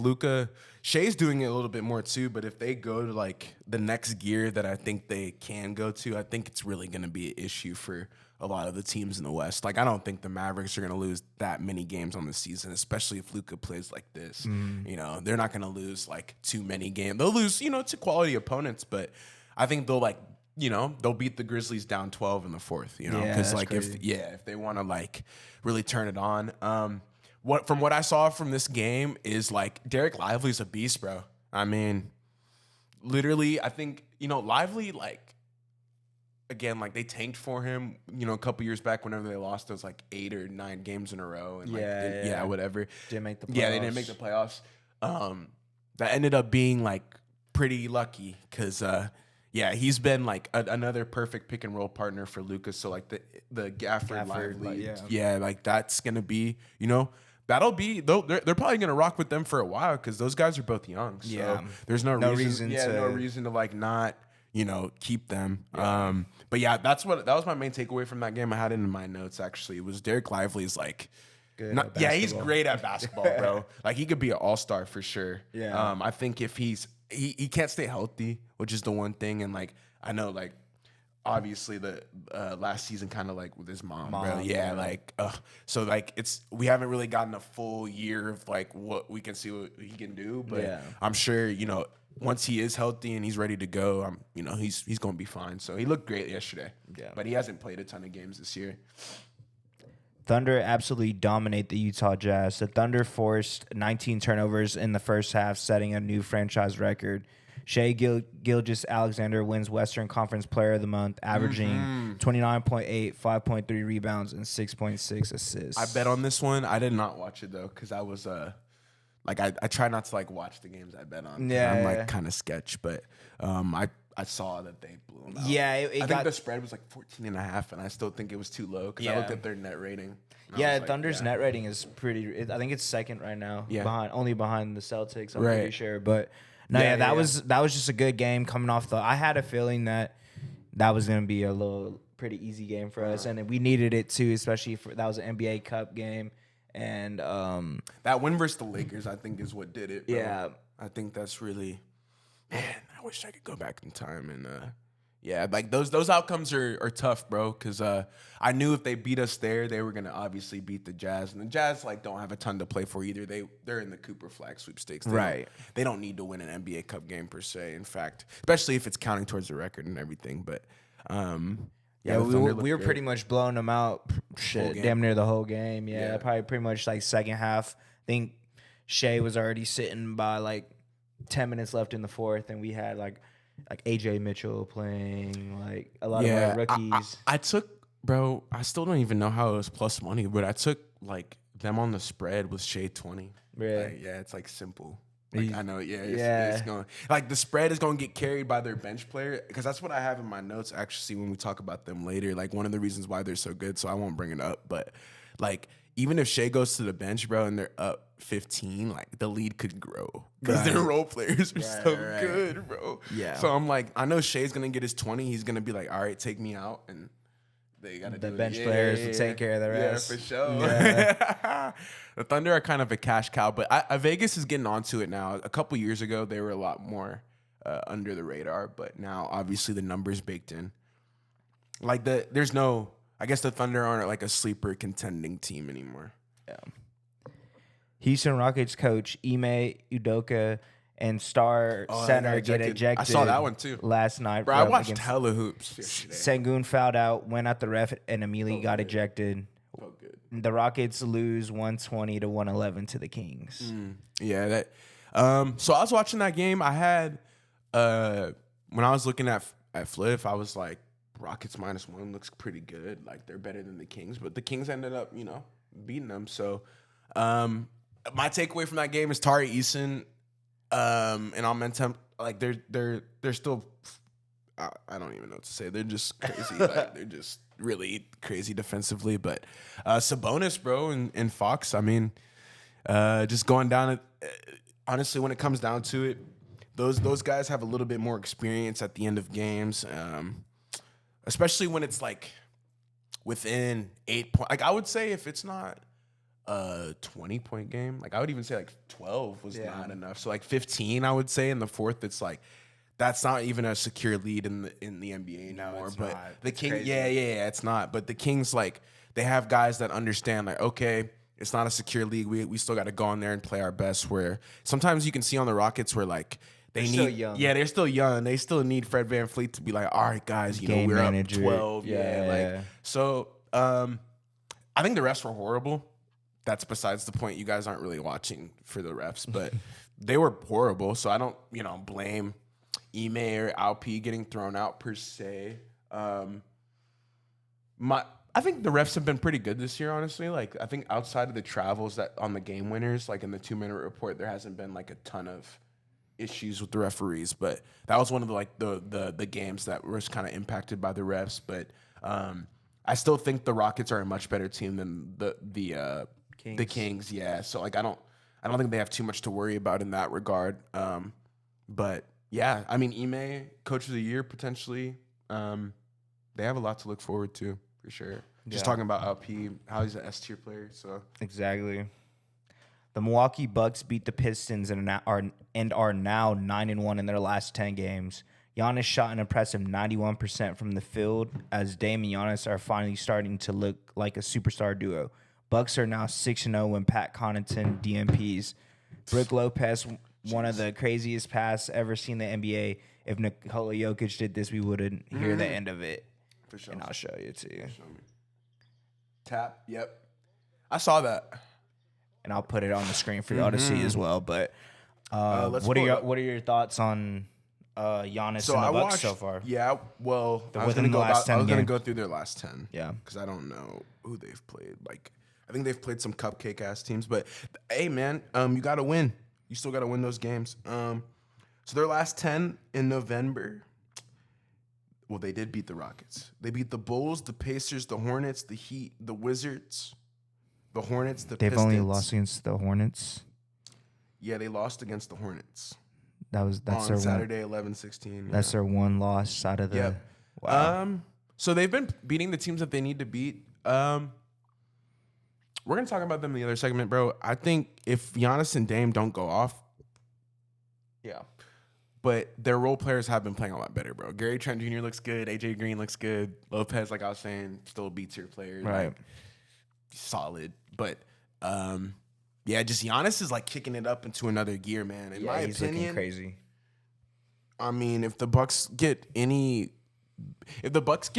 Shea's doing it a little bit more too, but if they go to like the next gear that I think they can go to, I think it's really going to be an issue for a lot of the teams in the West. Like I don't think the Mavericks are going to lose that many games on the season, especially if Luka plays like this. They're not going to lose like too many games. They'll lose, to quality opponents, but I think they'll they'll beat the Grizzlies down 12 in the fourth, because like if they want to like really turn it on. What I saw from this game is like Derek Lively's a beast, bro. I mean, literally, I think, Lively, like, again, like they tanked for him, a couple years back whenever they lost those like 8 or 9 games in a row. And whatever. Didn't make the playoffs. Yeah, they didn't make the playoffs. That ended up being like pretty lucky because, he's been like another perfect pick and roll partner for Lucas. So like the Gafford Lively, like that's gonna be, that'll be they're probably gonna rock with them for a while because those guys are both young. So there's no reason to like not keep them. But yeah, that was my main takeaway from that game. I had it in my notes actually. It was Derek Lively's like. He's great at basketball, bro. Like he could be an all-star for sure. Yeah. I think if he can't stay healthy, which is the one thing, and like I know like obviously the last season kind of like with his mom, bro. Yeah, like so like we haven't really gotten a full year of like what we can see what he can do, but I'm sure once he is healthy and he's ready to go, he's gonna be fine. So he looked great yesterday. Yeah, but he hasn't played a ton of games this year. Thunder absolutely dominate the Utah Jazz. The Thunder forced 19 turnovers in the first half, setting a new franchise record. Shai Gilgeous-Alexander wins Western Conference Player of the Month, averaging 29.8, 5.3 rebounds, and 6.6 assists. I bet on this one. I did not watch it though because I was I try not to like watch the games I bet on. Yeah, I'm like kind of sketch, but I saw that they blew them out. Yeah, I think the spread was like 14.5, and I still think it was too low because I looked at their net rating. Yeah, Thunder's net rating is pretty. I think it's second right now. Yeah, only behind the Celtics. I'm pretty sure, but that was just a good game coming off the. I had a feeling that was gonna be a little pretty easy game for us, and we needed it too, especially for that was an NBA Cup game, and that win versus the Lakers, I think, is what did it. Bro. Yeah, I think that's really. Man, I wish I could go back in time and like those outcomes are tough, bro. Because I knew if they beat us there, they were gonna obviously beat the Jazz, and the Jazz like don't have a ton to play for either. They're in the Cooper Flag sweepstakes, They don't need to win an NBA Cup game per se. In fact, especially if it's counting towards the record and everything. But we were pretty much blowing them out. Damn near the whole game. Yeah, probably pretty much like second half. I think Shea was already sitting by like 10 minutes left in the fourth, and we had like AJ Mitchell playing, like a lot of our rookies. I took, bro, I still don't even know how it was plus money, but I took like them on the spread with Shea 20. Really? Like, it's like simple. Like, I know, it's going, like the spread is going to get carried by their bench player, because that's what I have in my notes actually when we talk about them later. Like one of the reasons why they're so good, so I won't bring it up, but like even if Shea goes to the bench, bro, and they're up 15, like the lead could grow because their role players are so good, bro. Yeah. So I'm like, I know Shea's gonna get his 20. He's gonna be like, all right, take me out, and they gotta the bench players will take care of the rest. Yeah, for sure. Yeah. The Thunder are kind of a cash cow, but Vegas is getting onto it now. A couple years ago, they were a lot more under the radar, but now obviously the numbers baked in. Like there's no. I guess the Thunder aren't like a sleeper contending team anymore. Yeah. Houston Rockets coach Ime Udoka and star center get ejected. I saw that one too last night. Bro, I watched hella hoops yesterday. Sengun fouled out, went at the ref, and immediately got ejected. Oh, good. The Rockets lose 120 to 111 to the Kings. Yeah, that. So I was watching that game. I had when I was looking at Flip, I was like, Rockets -1 looks pretty good. Like they're better than the Kings, but the Kings ended up, beating them. So, my takeaway from that game is Tari Eason, and Momentum. Like they're still. I don't even know what to say. They're just crazy. Like they're just really crazy defensively. But Sabonis, bro, and Fox. I mean, just going down. Honestly, when it comes down to it, those guys have a little bit more experience at the end of games. Especially when it's like within 8 points. Like I would say if it's not a 20-point game, like I would even say like 12 was not enough. So like 15, I would say in the fourth, it's like that's not even a secure lead in the NBA anymore. But not. The Kings, it's not. But the Kings, like they have guys that understand, like okay, it's not a secure league. We still got to go in there and play our best. Where sometimes you can see on the Rockets where like. They're still young. Yeah, they're still young. They still need Fred VanVleet to be like, all right, guys, Game we're manager. up 12. So I think the refs were horrible. That's besides the point. You guys aren't really watching for the refs, but they were horrible. So I don't, blame Ime or Alp getting thrown out per se. I think the refs have been pretty good this year, honestly. Like I think outside of the travels that on the game winners, like in the 2-minute report, there hasn't been like a ton of issues with the referees, but that was one of the games that was kind of impacted by the refs. But I still think the Rockets are a much better team than the Kings. Yeah, so like I don't think they have too much to worry about in that regard. But yeah, I mean Ime, coach of the year potentially. They have a lot to look forward to for sure. Just talking about LP, how he's an S tier player. So exactly. The Milwaukee Bucks beat the Pistons and are now 9-1 in their last 10 games. Giannis shot an impressive 91% from the field as Dame and Giannis are finally starting to look like a superstar duo. Bucks are now 6-0 when Pat Connaughton DMPs. Brook Lopez, one of the craziest passes ever seen in the NBA. If Nikola Jokic did this, we wouldn't hear the end of it. For sure. And I'll show you too. Tap. Yep. I saw that. And I'll put it on the screen for y'all to see as well. But what are your thoughts on Giannis and the Bucks so far? Yeah, well, I was going to go through their last 10. Yeah, because I don't know who they've played. Like, I think they've played some cupcake ass teams. But hey, man, you got to win. You still got to win those games. So their last 10 in November. Well, they did beat the Rockets. They beat the Bulls, the Pacers, the Hornets, the Heat, the Wizards. The Hornets, the Pistons. They've only lost against the Hornets. Yeah, they lost against the Hornets. That's on their Saturday, 11-16. That's their one loss out of the. Yep. Wow. So they've been beating the teams that they need to beat. We're gonna talk about them in the other segment, bro. I think if Giannis and Dame don't go off, but their role players have been playing a lot better, bro. Gary Trent Jr. looks good. AJ Green looks good. Lopez, like I was saying, still a B-tier player. Right. Like, solid. But, just Giannis is, like, kicking it up into another gear, man. In my he's opinion, looking crazy. I mean, if the Bucks get a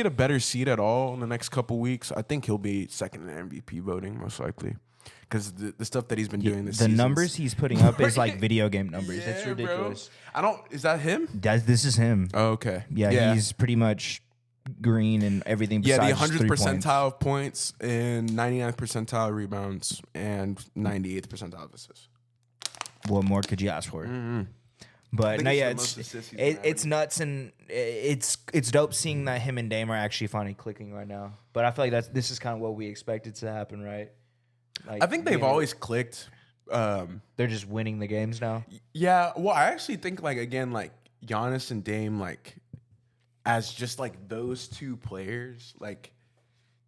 better seed at all in the next couple weeks, I think he'll be second in MVP voting, most likely. because the stuff that he's been doing this The season. numbers he's putting up is like video game numbers. It's Yeah, ridiculous. bro. Is that him? This is him. Oh, okay. Yeah, he's pretty much green and everything besides Yeah, the 100th 3 points. percentile of points and 99th percentile rebounds and 98th percentile of assists. What more could you ask for? Mm-hmm. But no, yeah, the most assists he's been it's nuts, and it's dope seeing that him and Dame are actually finally clicking right now. But I feel like this is kind of what we expected to happen, right? Like, I think they've always clicked. They're just winning the games now. Yeah, well, I actually think like Giannis and Dame, like as just like those two players, like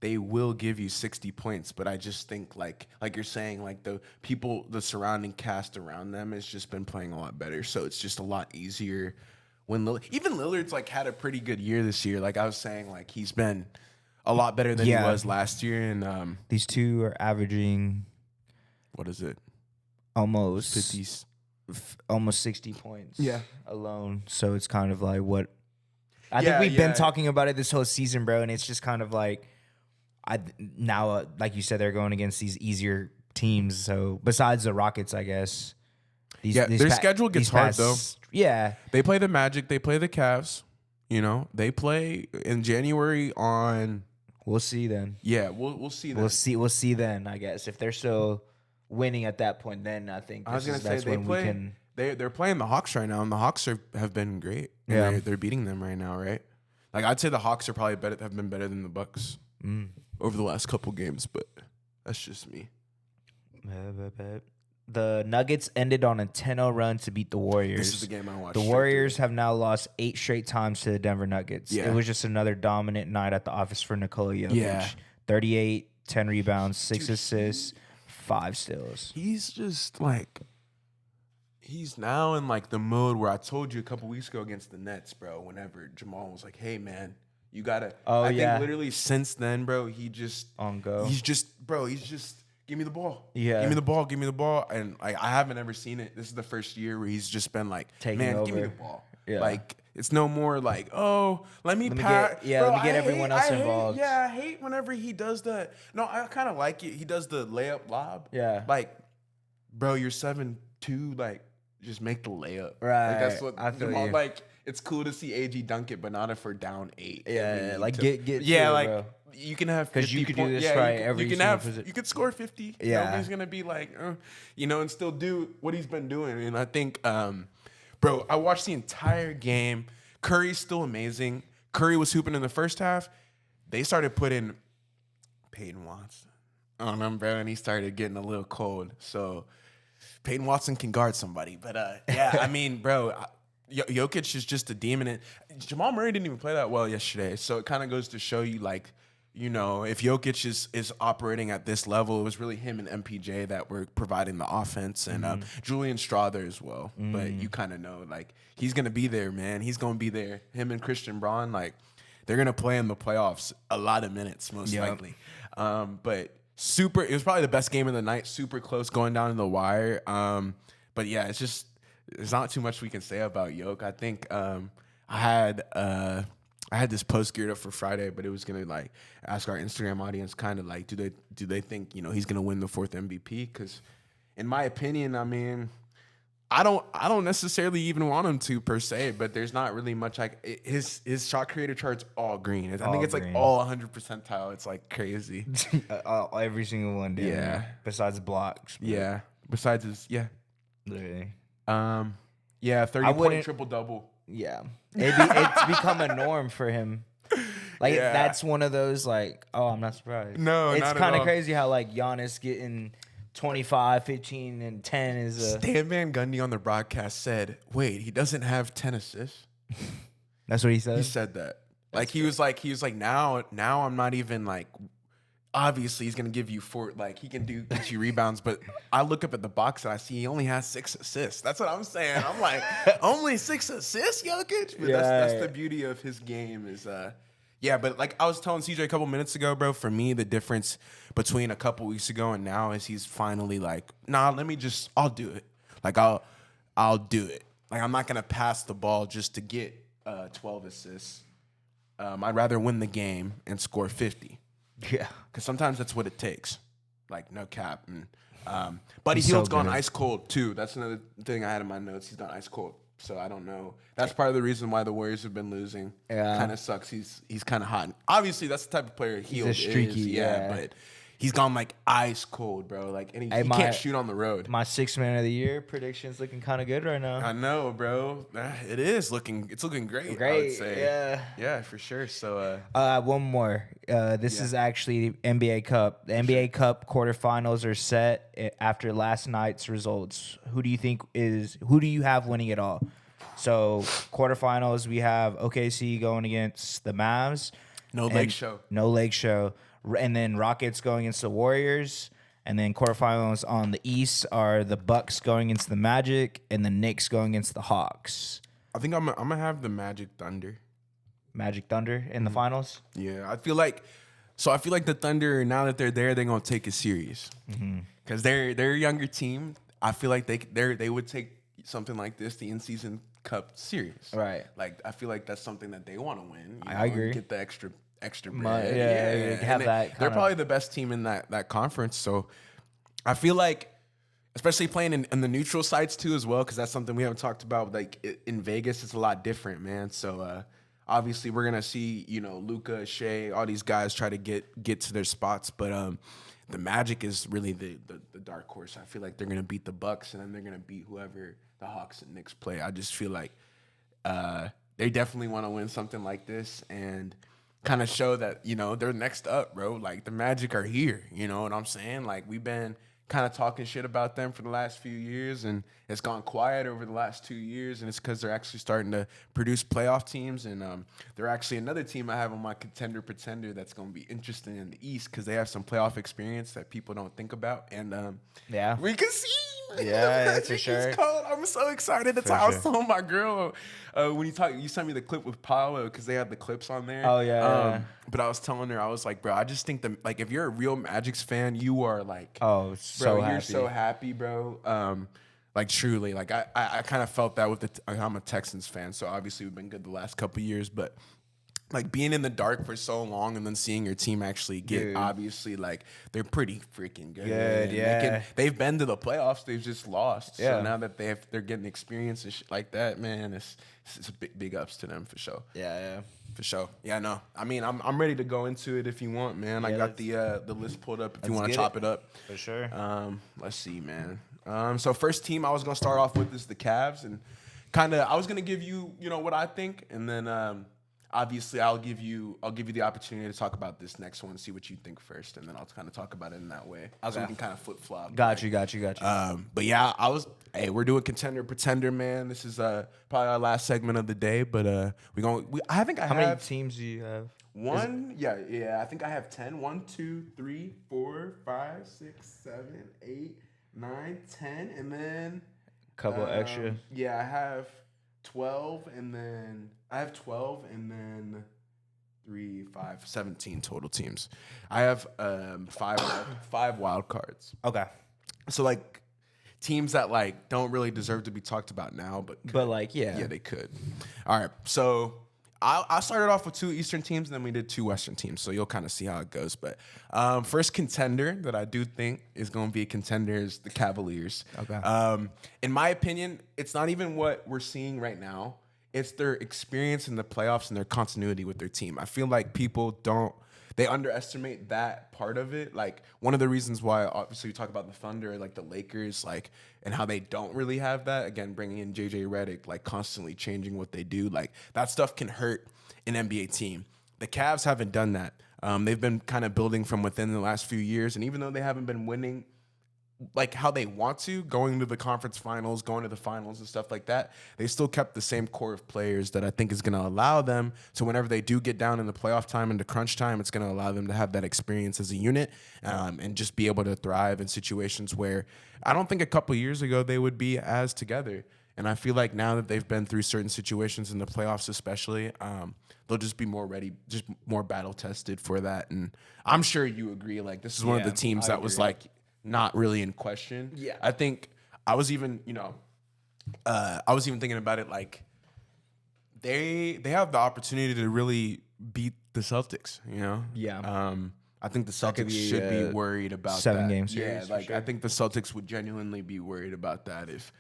they will give you 60 points. But I just think like you're saying, like the surrounding cast around them has just been playing a lot better. So it's just a lot easier when even Lillard's like had a pretty good year this year. Like I was saying, like he's been a lot better than he was last year. And these two are averaging, what is it? Almost 50s. Almost 60 points. Yeah. Alone. So it's kind of like what I think we've been talking about it this whole season, bro. And it's just kind of like now, like you said, they're going against these easier teams. So besides the Rockets, I guess. Their schedule gets hard though. Yeah. They play the Magic. They play the Cavs. You know, they play in January on. We'll see then. Yeah, we'll see then. We'll see then, I guess. If they're still winning at that point, then I think that's when we can. They're playing the Hawks right now, and the Hawks have been great. And Yeah, they're beating them right now, right? Like I'd say the Hawks are probably have been better than the Bucks over the last couple games, but that's just me. The Nuggets ended on a 10-0 run to beat the Warriors. This is the game I watched. The Warriors have now lost 8 straight times to the Denver Nuggets. Yeah. It was just another dominant night at the office for Nikola Jokic. Yeah. 38, 10 rebounds, 6 assists, 5 steals. He's just like, he's now in like the mode where I told you a couple weeks ago against the Nets, bro, whenever Jamal was like, hey, man, you got to. I think literally since then, bro, he just. On go. He's just, give me the ball. Yeah. Give me the ball. And I haven't ever seen it. This is the first year where he's just been like, taking man, over. give me the ball. Yeah. Like, it's no more like, oh, let me pass. Let me get everyone else involved. I hate whenever he does that. No, I kind of like it. He does the layup lob. Yeah. Like, bro, you're 7'2", like, just make the layup. Right. Like, that's what I feel Jamal, you. like, it's cool to see AG dunk it, but not if we're down 8. Yeah, like get yeah, to it, like bro. you can have 'Cause 50 you could do points. this right every you can single have position. you could score 50. Yeah. Nobody's gonna be like, and still do what he's been doing. And I think, bro, I watched the entire game. Curry's still amazing. Curry was hooping in the first half. They started putting Peyton Watson on him, bro, and he started getting a little cold. So Peyton Watson can guard somebody, but yeah, I mean, bro. Jokic is just a demon. And Jamal Murray didn't even play that well yesterday. So it kind of goes to show you, like, if Jokic is operating at this level, it was really him and MPJ that were providing the offense, and Julian Strawther as well. But you kind of know, like, he's going to be there, man. He's going to be there. Him and Christian Braun, like, they're going to play in the playoffs a lot of minutes, most likely. But it was probably the best game of the night. Super close, going down to the wire. But yeah, it's just, there's not too much we can say about Yoke. I think I had this post geared up for Friday, but it was gonna like ask our Instagram audience kind of like, do they think he's gonna win the 4th MVP? Because in my opinion, I mean, I don't necessarily even want him to per se, but there's not really much like his shot creator chart's all green. I think it's green. like all 100 percentile. It's like crazy. Every single one, dude. Yeah. Besides blocks. Bro. Yeah. Besides Literally. 30-point triple-double. Yeah. It's become a norm for him. Like, that's one of those, like, I'm not surprised. No, it's not at kind of all. crazy how, like, Giannis getting 25, 15, and 10 is a... Stan Van Gundy on the broadcast said, wait, he doesn't have 10 assists? That's what he said? He said that. Like, he was like, now I'm not even, like... Obviously, he's gonna give you 4. Like, he can get you rebounds, but I look up at the box and I see he only has 6 assists. That's what I'm saying. I'm like, only 6 assists, Jokic. But that's the beauty of his game is, But like I was telling CJ a couple minutes ago, bro. For me, the difference between a couple weeks ago and now is he's finally like, nah, I'll do it. Like I'll do it. Like I'm not gonna pass the ball just to get 12 assists. I'd rather win the game and score 50. Yeah. Because sometimes that's what it takes. like no cap. And Buddy He's so Hield's gone good. ice cold too. That's another thing I had in my notes. He's gone ice cold. So I don't know. That's part of the reason why the Warriors have been losing. Yeah. Kind of sucks. He's kind of hot. And obviously, that's the type of player Hield is. streaky, yeah. But he's gone like ice cold, bro. Like, and he can't shoot on the road. My 6th man of the year prediction's looking kind of good right now. I know, bro. It is looking. It's looking great. I would say. Yeah, for sure. So, one more. This is actually NBA Cup. The NBA Cup quarterfinals are set after last night's results. Who do you have winning it all? So quarterfinals, we have OKC going against the Mavs. No leg show. And then Rockets going against the Warriors. And then quarterfinals on the East are the Bucks going against the Magic and the Knicks going against the Hawks. I think I'm gonna have the Magic Thunder. Magic Thunder in the finals? Yeah, I feel like the Thunder, now that they're there, they're gonna take it serious because they're a younger team. I feel like they would take something like this, the in-season cup, serious. Right. Like I feel like that's something that they want to win. I agree. Get the extra bread. Money, yeah. Have that. They're probably the best team in that conference. So I feel like, especially playing in the neutral sites too as well, because that's something we haven't talked about. Like in Vegas, it's a lot different, man. So obviously we're gonna see, Luka, Shea, all these guys try to get to their spots, but the Magic is really the dark horse. I feel like they're gonna beat the Bucks, and then they're gonna beat whoever the Hawks and Knicks play. I just feel like they definitely want to win something like this and kind of show that they're next up, bro. Like the Magic are here. You know what I'm saying? Like we've been kind of talking shit about them for the last few years, and it's gone quiet over the last 2 years, and it's because they're actually starting to produce playoff teams, and they're actually another team I have on my contender pretender that's going to be interesting in the East because they have some playoff experience that people don't think about, and we can see. Yeah, for sure. I'm so excited. That's how I was telling my girl when you sent me the clip with Paolo because they had the clips on there. Oh yeah. But I was telling her, I was like, bro, I just think if you're a real Magic's fan, you are like, you're so happy, bro. Like truly, like I kind of felt that with I'm a Texans fan, so obviously we've been good the last couple of years, but like being in the dark for so long and then seeing your team actually get obviously like they're pretty freaking good. Yeah. They've been to the playoffs, they've just lost. Yeah. So now that they're getting experience and shit like that, man, it's a big ups to them for sure. Yeah. For sure. Yeah, no. I mean, I'm ready to go into it if you want, man. I got the list pulled up if you want to chop it up. For sure. Let's see, man. So first team I was gonna start off with is the Cavs, and I was gonna give you, what I think, and then obviously I'll give you the opportunity to talk about this next one, see what you think first, and then I'll kind of talk about it in that way. Okay. So we can kind of flip flop. Got you. But yeah, we're doing contender pretender, man. This is probably our last segment of the day, but How many teams do you have? One, I think I have 10. 1, 2, 3, 4, 5, 6, 7, 8, 9, 10, and then couple extra. Yeah, I have 12, and then 3, 5, 17 total teams. I have five wild cards. Okay. So like teams that like don't really deserve to be talked about now, but they could. All right, so I started off with 2 Eastern teams, and then we did 2 Western teams, so you'll kind of see how it goes. But first contender that I do think is going to be a contender is the Cavaliers. Okay. In my opinion, it's not even what we're seeing right now. It's their experience in the playoffs and their continuity with their team. I feel like people they underestimate that part of it. Like one of the reasons why, obviously, we talk about the Thunder, like the Lakers, like, and how they don't really have that. Again, bringing in JJ Redick, like constantly changing what they do. Like that stuff can hurt an NBA team. The Cavs haven't done that. They've been kind of building from within the last few years, and even though they haven't been winning like how they want to, going to the conference finals, going to the finals and stuff like that, they still kept the same core of players that I think is going to allow them to, whenever they do get down in the playoff time and the crunch time, it's going to allow them to have that experience as a unit and just be able to thrive in situations where I don't think a couple years ago they would be as together. And I feel like now that they've been through certain situations in the playoffs especially, they'll just be more ready, just more battle tested for that. And I'm sure you agree, like this is one of the teams that was like not really in question. Yeah. I think I was even thinking about it, like they have the opportunity to really beat the Celtics, Yeah. I think the could Celtics be, should be worried about 7-game that. series, for like sure. I think the Celtics would genuinely be worried about that if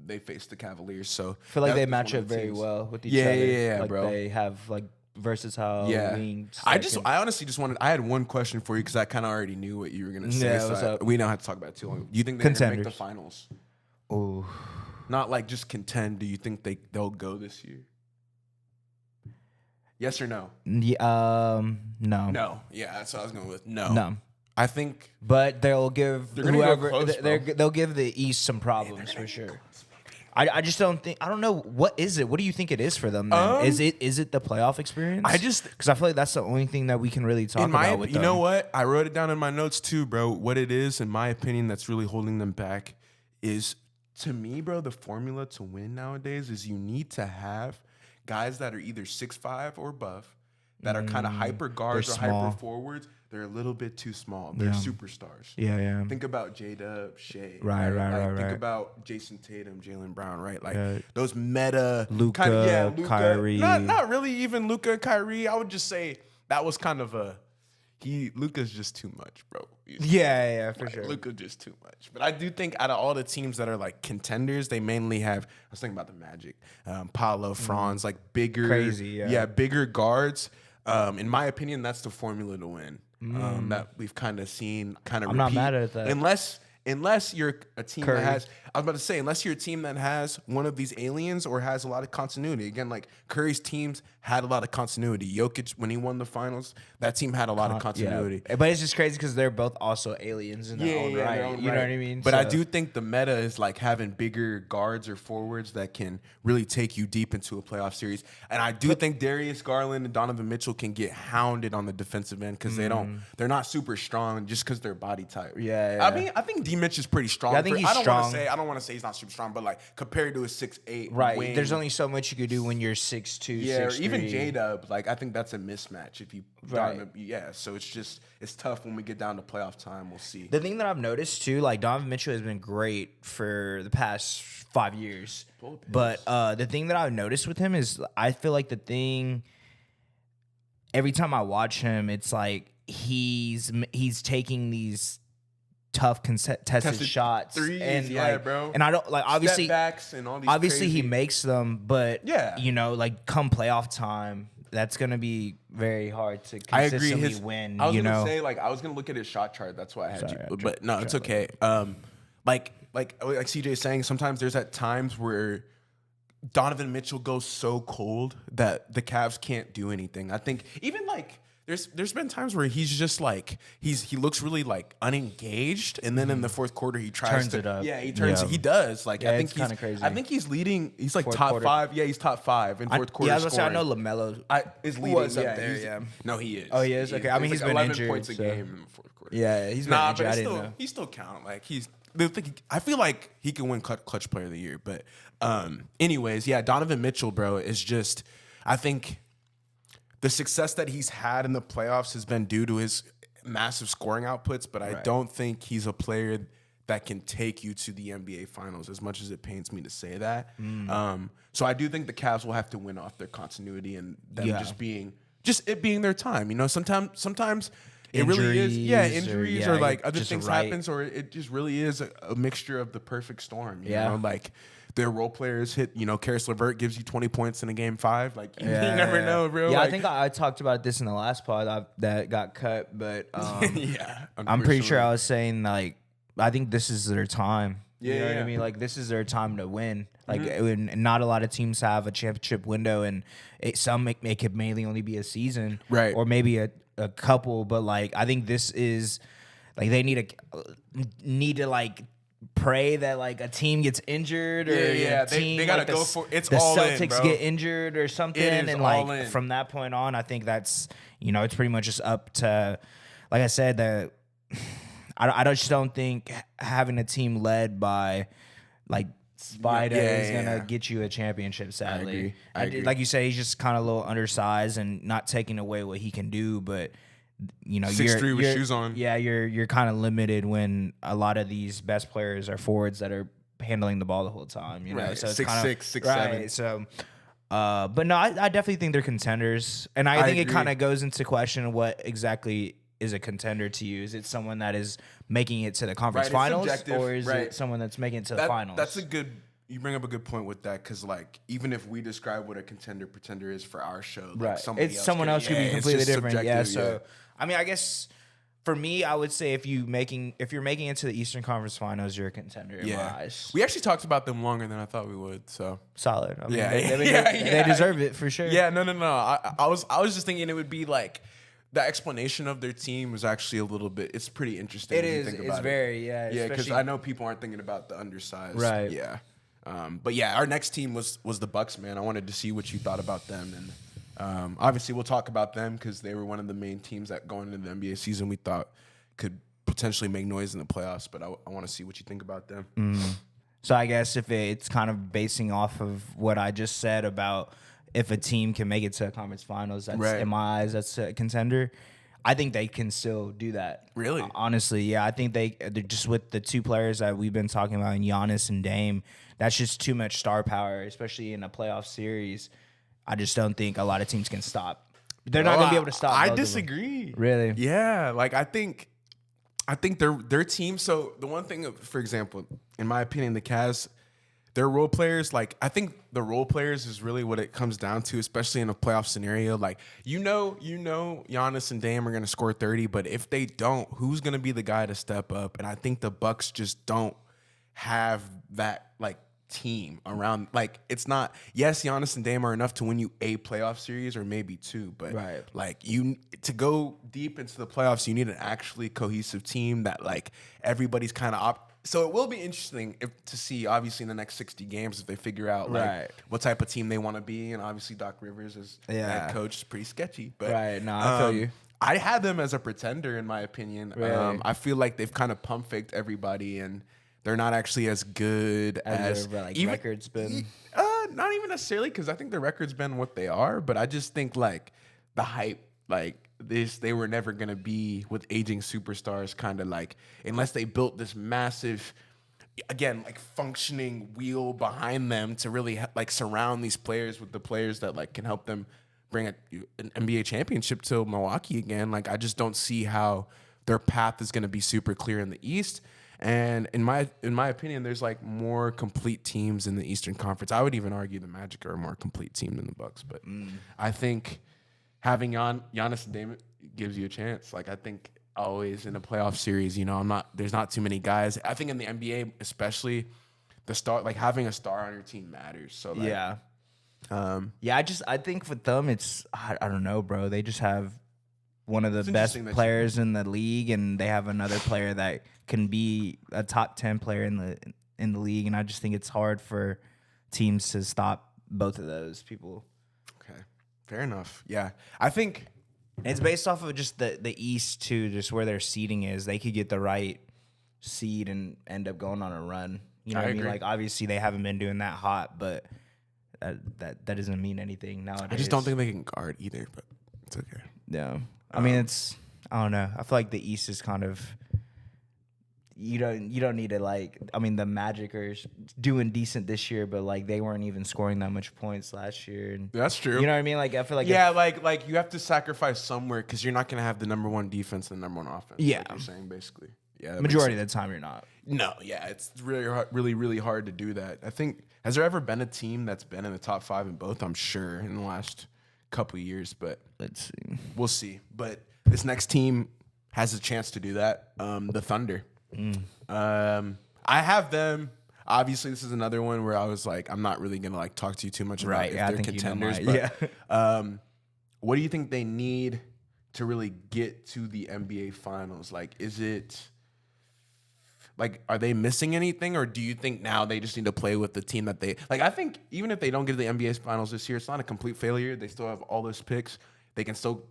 they face the Cavaliers. So I feel like that they was match one up of the very teams. well with each Yeah, other. yeah, like bro. they have like versatile wings. I honestly just wanted. I had one question for you because I kind of already knew what you were gonna say. Yeah, so what's up? we don't have to talk about it too long. Do you think they're gonna make the Contenders. finals? Oh, Not like just contend. Do you think they'll go this year? Yes or no? no, No. Yeah, that's what I was going with. No. no. I think But they'll give They're gonna go whoever close, bro. they'll give the East some problems for sure. I just don't think I don't know what is it. What do you think it is for them? Then? Is it the playoff experience? Because I feel like that's the only thing that we can really talk about with them. you know what? I wrote it down in my notes too, bro. What it is, in my opinion, that's really holding them back is, to me, bro, the formula to win nowadays is you need to have guys that are either 6'5" or above, that are kind of hyper guards or they're small. hyper forwards. They're a little bit too small. They're superstars. Yeah. Think about J-Dub, Shea. Right. Think about Jason Tatum, Jaylen Brown, right? Like Right. those meta Luka, Kyrie. Not really even Luka and Kyrie. I would just say that was kind of Luka's just too much, bro. Yeah, for sure. Luka just too much. But I do think out of all the teams that are like contenders, they mainly have. I was thinking about the Magic, Paolo, Franz, like bigger, Crazy, yeah. bigger guards. In my opinion, that's the formula to win. That we've kind of seen, kind of. I'm not mad at that. Unless you're a team Curry. that has, I was about to say, unless you're a team that has one of these aliens or has a lot of continuity. Again, like Curry's teams had a lot of continuity. Jokic, when he won the finals, that team had a lot of continuity. Yeah. But it's just crazy because they're both also aliens in their own right. their own You know right. what I mean? But I So- do think the meta is like having bigger guards or forwards that can really take you deep into a playoff series. And I do think Darius Garland and Donovan Mitchell can get hounded on the defensive end because they're not super strong just because they're body type. Yeah. I mean, I think D-Mitch is pretty strong. Yeah, I think he's I don't strong. want to say he's not super strong, but like compared to a 6'8" Right. wing, There's only so much you could do when you're 6'2", yeah, or 6'3". even J-Dub. Like I think that's a mismatch if you Right. So it's tough when we get down to playoff time. We'll see. The thing that I've noticed too, like Donovan Mitchell has been great for the past 5 years. But the thing that I've noticed with him is I feel like every time I watch him, it's like he's taking these tough contested shots threes, and yeah, like, bro. and I don't like obviously Step backs and all these obviously he crazy- makes them, but Yeah. you know, like come playoff time, that's gonna be very hard to I agree. consistently win. I was you gonna know, say I was gonna look at his shot chart. That's why I had Sorry, you. But no, it's okay. Like CJ is saying, sometimes there's at times where Donovan Mitchell goes so cold that the Cavs can't do anything. I think even like there's been times where he's just like he looks really like unengaged, and then in the fourth quarter he tries Turns to it up. Yeah, he turns. Yeah. He does. Like Yeah, I think it's kinda crazy. I think he's leading. He's like Fourth top quarter. 5. Yeah, he's top 5 in fourth quarter. Yeah, I was gonna say I know scoring. LaMelo. Is leading. was up yeah, there, he's- yeah. No, he is. Oh, he is? Okay. I mean, He's he's been 11 injured, points a so- game in the fourth quarter. Yeah, he's been Nah, injured. but I didn't know. he still count. Like I feel like he can win clutch player of the year. But anyways, yeah, Donovan Mitchell, bro, is just I think the success that he's had in the playoffs has been due to his massive scoring outputs. But I don't think he's a player that can take you to the NBA Finals, as much as it pains me to say that. So I do think the Cavs will have to win off their continuity and them Yeah. just it being their time. You know, sometimes it really is. Yeah, injuries or like other just things right. happens, or it just really is a mixture of the perfect storm. You Yeah. know, like their role players hit. You know, Karis LeVert gives you 20 points in a game 5. Like you never know, bro. Yeah, Like, I think I talked about this in the last pod that got cut, but yeah, I'm pretty sure I was saying like I think this is their time. Yeah, you know what yeah. I mean? Like this is their time to win. Like Mm-hmm. and not a lot of teams have a championship window, and some it could mainly only be a season, Right. Or maybe a couple. But like I think this is like they need to like pray that like a team gets injured or Yeah, a team, they gotta like, go for it's the all in, Celtics bro. get injured or something, It is and all like in. from that point on, I think that's it's pretty much just up to, like I said, that I just don't think having a team led by like Spider is gonna get you a championship. Sadly, I agree. Like you say, he's just kind of a little undersized and not taking away what he can do, but. 6'3" with shoes on. Yeah, you're kind of limited when a lot of these best players are forwards that are handling the ball the whole time. You know, Right. so it's 6'6", kinda, 6'7". Right. So, but no, I definitely think they're contenders, and I think it agree. kind of goes into question what exactly is a contender to you? Is it someone that is making it to the conference Right, it's finals, subjective, or is right. it someone that's making it to the finals? That's a good. You bring up a good point with that because, like, even if we describe what a pretender is for our show, like, right. somebody It's someone else could be completely different. Yeah. So, I mean, I guess for me, I would say if you're making it to the Eastern Conference Finals, you're a contender in my eyes. We actually talked about them longer than I thought we would. So solid. I mean, yeah, they deserve it for sure. Yeah, no. I was just thinking it would be like the explanation of their team was actually a little bit. It's pretty interesting. It is. It's very yeah, because I know people aren't thinking about the undersized. Right. Yeah. But yeah, our next team was the Bucks, man. I wanted to see what you thought about them, and obviously we'll talk about them because they were one of the main teams that going into the NBA season we thought could potentially make noise in the playoffs. But I want to see what you think about them. So I guess if it's kind of basing off of what I just said about if a team can make it to a conference finals, that's in my eyes that's a contender. I think they can still do that. Really? Honestly, yeah. I think they're just with the two players that we've been talking about, Giannis and Dame. That's just too much star power, especially in a playoff series. I just don't think a lot of teams can stop. They're not going to be able to stop. I disagree. Really? Yeah. Like I think their team. So the one thing, for example, in my opinion, the Cavs, their role players, like I think the role players is really what it comes down to, especially in a playoff scenario. Like you know, Giannis and Dame are gonna score 30, but if they don't, who's gonna be the guy to step up? And I think the Bucks just don't have that like team around. Like it's not. Yes, Giannis and Dame are enough to win you a playoff series or maybe two, but like you to go deep into the playoffs, you need an actually cohesive team that like everybody's kind of So it will be interesting to see, obviously, in the next 60 games if they figure out like what type of team they want to be. And obviously, Doc Rivers as head coach is pretty sketchy. But I feel you. I had them as a pretender, in my opinion. Really? I feel like they've kind of pump faked everybody, and they're not actually as good as their, even, records been. Not even necessarily, because I think the record's been what they are. But I just think like the hype, like. They were never going to be with aging superstars, kind of like, unless they built this massive, again, like functioning wheel behind them to really like surround these players with the players that like can help them bring an NBA championship to Milwaukee again. Like, I just don't see how their path is going to be super clear in the East. And in my opinion, there's like more complete teams in the Eastern Conference. I would even argue the Magic are a more complete team than the Bucks, but I think having Giannis and Dame gives you a chance. Like I think always in a playoff series, there's not too many guys. I think in the NBA, especially having a star on your team matters. So like, I think with them, it's I don't know, bro. They just have one of the best players in the league, and they have another player that can be a top 10 player in the league. And I just think it's hard for teams to stop both of those people. Fair enough. Yeah. I think it's based off of just the East too, just where their seeding is. They could get the right seed and end up going on a run. You know what I mean? Like obviously they haven't been doing that hot, but that doesn't mean anything nowadays. I just don't think they can guard either, but it's okay. Yeah. I mean I don't know. I feel like the East is kind of you don't need to the Magic are doing decent this year, but like they weren't even scoring that much points last year. And that's true. You know what I mean? Like I feel like like you have to sacrifice somewhere because you're not gonna have the number one defense and the number one offense. Yeah, like you're saying basically. Yeah, majority of the time you're not. No, yeah, it's really hard to do that. I think has there ever been a team that's been in the top 5 in both? I'm sure in the last couple of years, but let's see. We'll see. But this next team has a chance to do that. The Thunder. I have them. Obviously, this is another one where I was like, I'm not really gonna like talk to you too much about if they're contenders. What do you think they need to really get to the NBA Finals? Like, is it like are they missing anything, or do you think now they just need to play with the team that they like? I think even if they don't get to the NBA Finals this year, it's not a complete failure. They still have all those picks. They can still,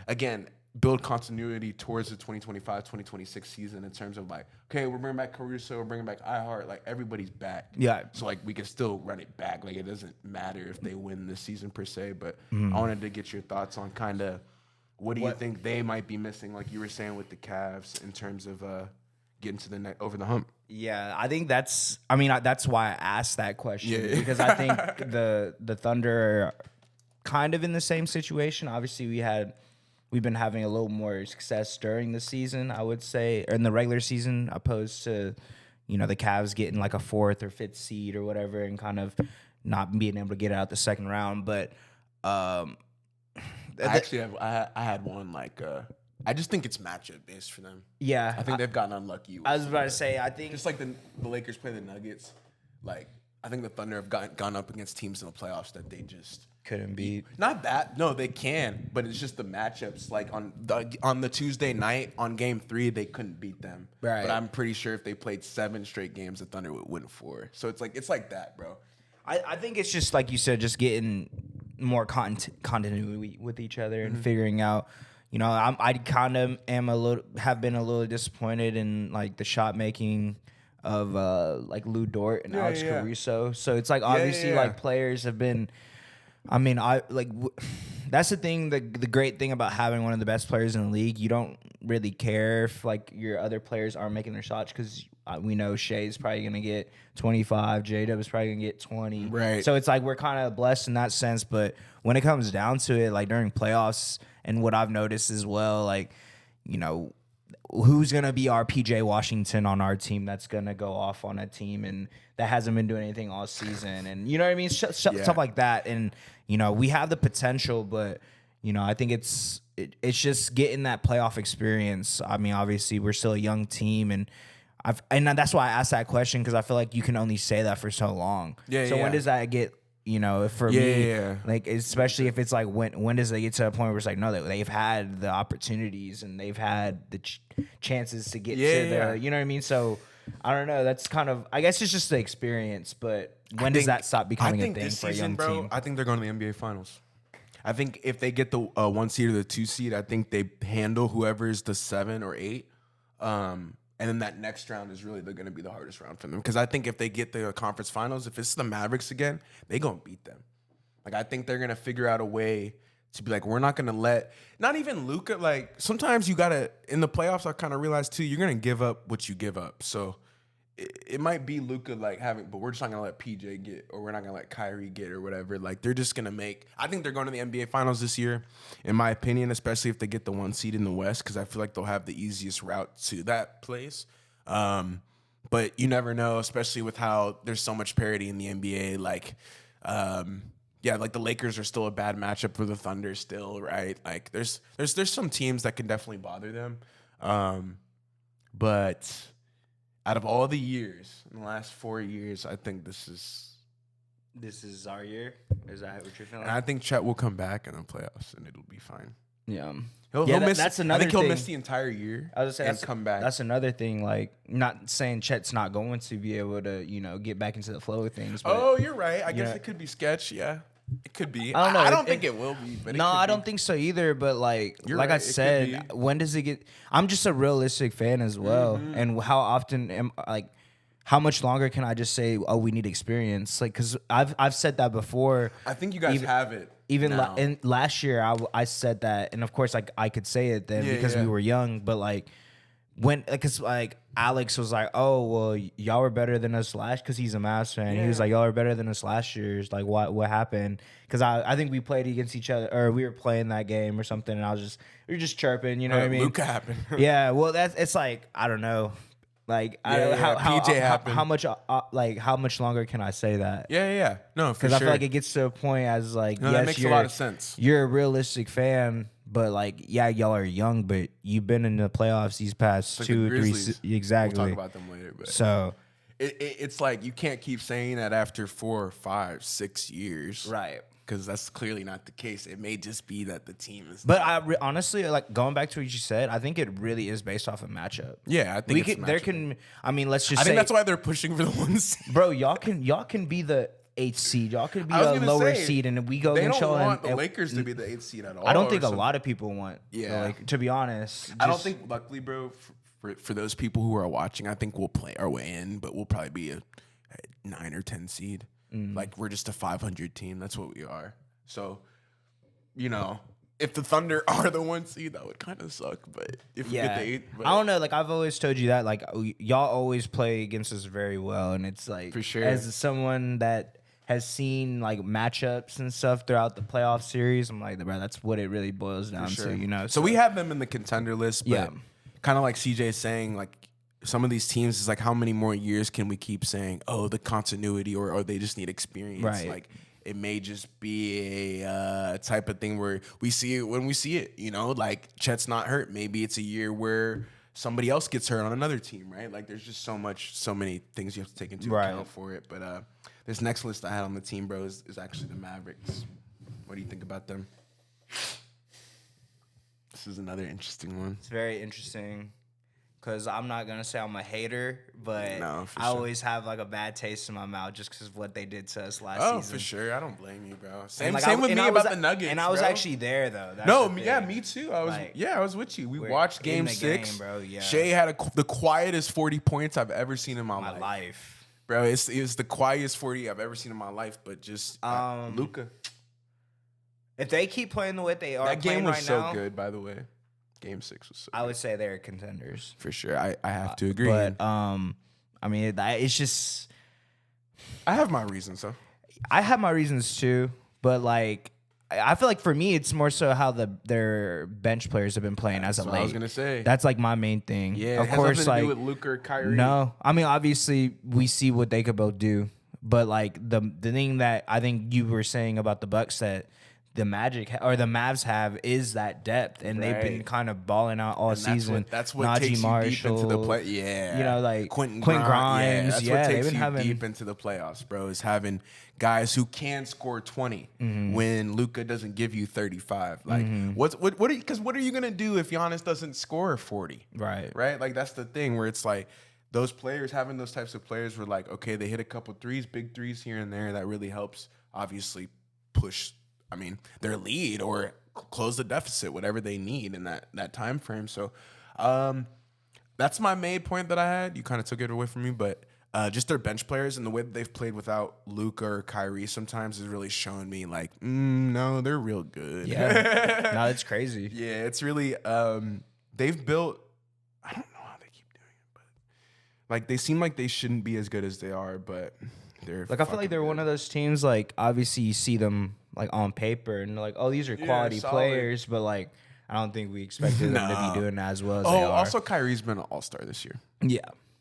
again, build continuity towards the 2025-2026 season in terms of like, okay, we're bringing back Caruso, we're bringing back iHeart, like everybody's back. Yeah. So like we can still run it back. Like it doesn't matter if they win this season per se, but I wanted to get your thoughts on kind of what do you think they might be missing, like you were saying with the Cavs in terms of getting to the over the hump. Yeah, I think that's why I asked that question because I think the Thunder are kind of in the same situation. Obviously, we we've been having a little more success during the season, I would say, or in the regular season, opposed to, you know, the Cavs getting like a 4th or 5th seed or whatever and kind of not being able to get out the second round. But I had one like I just think it's matchup based for them. yeah, I think they've gotten unlucky. I was about to say, I think just like the Lakers play the Nuggets, like I think the Thunder have gone up against teams in the playoffs that they just couldn't beat. Not that, no, they can, but it's just the matchups. Like on the Tuesday night on Game 3, they couldn't beat them. Right. But I'm pretty sure if they played 7 straight games, the Thunder would win 4. So it's like that, bro. I think it's just like you said, just getting more continuity with each other and figuring out. You know, I kind of have been a little disappointed in like the shot making of like Lou Dort and Alex Caruso. So it's like obviously like players have been. I mean, that's the thing. The great thing about having one of the best players in the league, you don't really care if like your other players aren't making their shots because we know Shea's probably gonna get 25, J-Dub is probably gonna get 20. Right. So it's like we're kind of blessed in that sense. But when it comes down to it, like during playoffs, and what I've noticed as well, like, you know, who's gonna be our PJ Washington on our team that's gonna go off on a team and that hasn't been doing anything all season, and you know what I mean, stuff like that. And you know, we have the potential, but you know, I think it's just getting that playoff experience. I mean, obviously, we're still a young team, and that's why I asked that question because I feel like you can only say that for so long. So when does that get? You know, for me, like especially if it's like when does they get to a point where it's like no, they've had the opportunities and they've had the chances to get to the, you know what I mean? So I don't know. That's kind of, I guess it's just the experience. But when does that stop becoming a thing for a young team? I think they're going to the NBA Finals. I think if they get the 1 seed or the 2 seed, I think they handle whoever's the 7 or 8. And then that next round is really going to be the hardest round for them. Because I think if they get the conference finals, if it's the Mavericks again, they're going to beat them. Like, I think they're going to figure out a way to be like, we're not going to let, not even Luka, like, sometimes you got to, in the playoffs, I kind of realized, too, you're going to give up what you give up. So it might be Luka, like, but we're just not going to let PJ get, or we're not going to let Kyrie get, or whatever. Like, they're just going to I think they're going to the NBA Finals this year, in my opinion, especially if they get the 1 seed in the West, because I feel like they'll have the easiest route to that place. But you never know, especially with how there's so much parity in the NBA. Like, like the Lakers are still a bad matchup for the Thunder still, right? Like, there's some teams that can definitely bother them. But out of all the years, in the last 4 years, I think this is our year. Is that what you're feeling? And I think Chet will come back in the playoffs, and it'll be fine. Yeah. He'll miss. That's another. I think thing. he'll miss the entire year. I was saying come back. That's another thing. Like, not saying Chet's not going to be able to, you know, get back into the flow of things. But, you're right. I guess it could be sketch. Yeah. It could be. I don't know. I don't think it will be. But no, I don't think so either. But like right, I said, when does it get? I'm just a realistic fan as well. Mm-hmm. And how often how much longer can I just say, oh, we need experience? Like, because I've said that before. I think you guys have it. Even last year, I said that, and of course, like I could say it then because we were young. But like because like Alex was like, oh well, y'all were better than us because he's a Mavs fan. He was like, y'all are better than us last year. It's like, what happened? Because I think we played against each other, or we were playing that game or something, and we were just chirping, you know what I mean? Luka happened. Yeah, well, it's like I don't know. Like how much longer can I say that? Yeah. No, for sure. Because I feel like it gets to a point as like, no, that makes a lot of sense. You're a realistic fan, but like, yeah, y'all are young, but you've been in the playoffs these past like 2 or 3 exactly. We'll talk about them later. But so it's like you can't keep saying that after 4, 5, 6 years, right? Because that's clearly not the case. It may just be that the team is. But honestly, like going back to what you said, I think it really is based off a matchup. Yeah, I think let's just. I say, think that's why they're pushing for the 1 seed. Bro, y'all can be the 8th seed. Y'all could be a lower seed, and we go against y'all. They don't want the Lakers to be the 8th seed at all. I don't think a lot of people want. Yeah, like, to be honest, I don't think. Luckily, bro, for those people who are watching, I think we'll play our way in, but we'll probably be a 9 or 10 seed. Like, we're just a 500 team. That's what we are. So, you know, if the Thunder are the 1 seed, that would kind of suck. But if we get the 8th, I don't know. Like, I've always told you that. Like, y'all always play against us very well, and it's like, for sure, as someone that has seen like matchups and stuff throughout the playoff series, I'm like, bro, that's what it really boils down to, you know. So we have them in the contender list, but Yeah. kind of like CJ saying, like some of these teams is like, how many more years can we keep saying, oh, the continuity, or they just need experience? Right. Like it may just be a type of thing where we see it when we see it, you know, like Chet's not hurt. Maybe it's a year where somebody else gets hurt on another team, right? Like there's just so many things you have to take into account for it. But this next list I had on the team, bro, is actually the Mavericks. What do you think about them? This is another interesting one. It's very interesting because I'm not going to say I'm a hater, but No, for I sure. always have like a bad taste in my mouth just because of what they did to us last Oh, season. for sure. I don't blame you, bro. And, Same like, with me about the Nuggets. And I was bro. actually there, though. That's No, the yeah, thing. me too. I was, Like, I was with you. We we're watched in Game the 6, game, bro, yeah. Shea had the quietest 40 points I've ever seen in my My life. life. Bro. It was the quietest 40 I've ever seen in my life. But just Luka. If they keep playing the way they are That game playing was right so now, good, by the way. Game 6 was so I good. would say they're contenders. For sure. I have to agree. But I mean, it's just I have my reasons, though. I have my reasons too, but like I feel like for me, it's more so how their bench players have been playing as of That's what late. I was gonna say. That's like my main thing. Yeah, of it has course, nothing to like do with Luka or Kyrie. no, I mean obviously we see what they could both do, but like the thing that I think you were saying about the Bucks that the Magic or the Mavs have is that depth, and they've been Right. kind of balling out all season. That's what Najee takes you deep into the Marshall, play. Yeah, you know, like Quentin Grimes. That's Yeah, what they've takes been you having deep into the playoffs, bro. Is having guys who can score 20 when Luka doesn't give you 35. Like, what are you gonna do if Giannis doesn't score 40? right. Like that's the thing where it's like those players having those types of players were like, okay, they hit a couple threes, big threes here and there. That really helps, obviously, push. I mean, their lead or close the deficit, whatever they need in that time frame. So, that's my main point that I had. You kind of took it away from me, but just their bench players and the way that they've played without Luka or Kyrie sometimes is really showing me like, no, they're real good. Yeah, no, it's crazy. Yeah, it's really they've built. I don't know how they keep doing it, but like they seem like they shouldn't be as good as they are, but they're Like I feel like they're one of those teams. Like obviously you see them like on paper and they're like, oh, these are quality solid. players, but like I don't think we expected them to be doing as well as they Oh, are. also Kyrie's been an all-star this year. Yeah,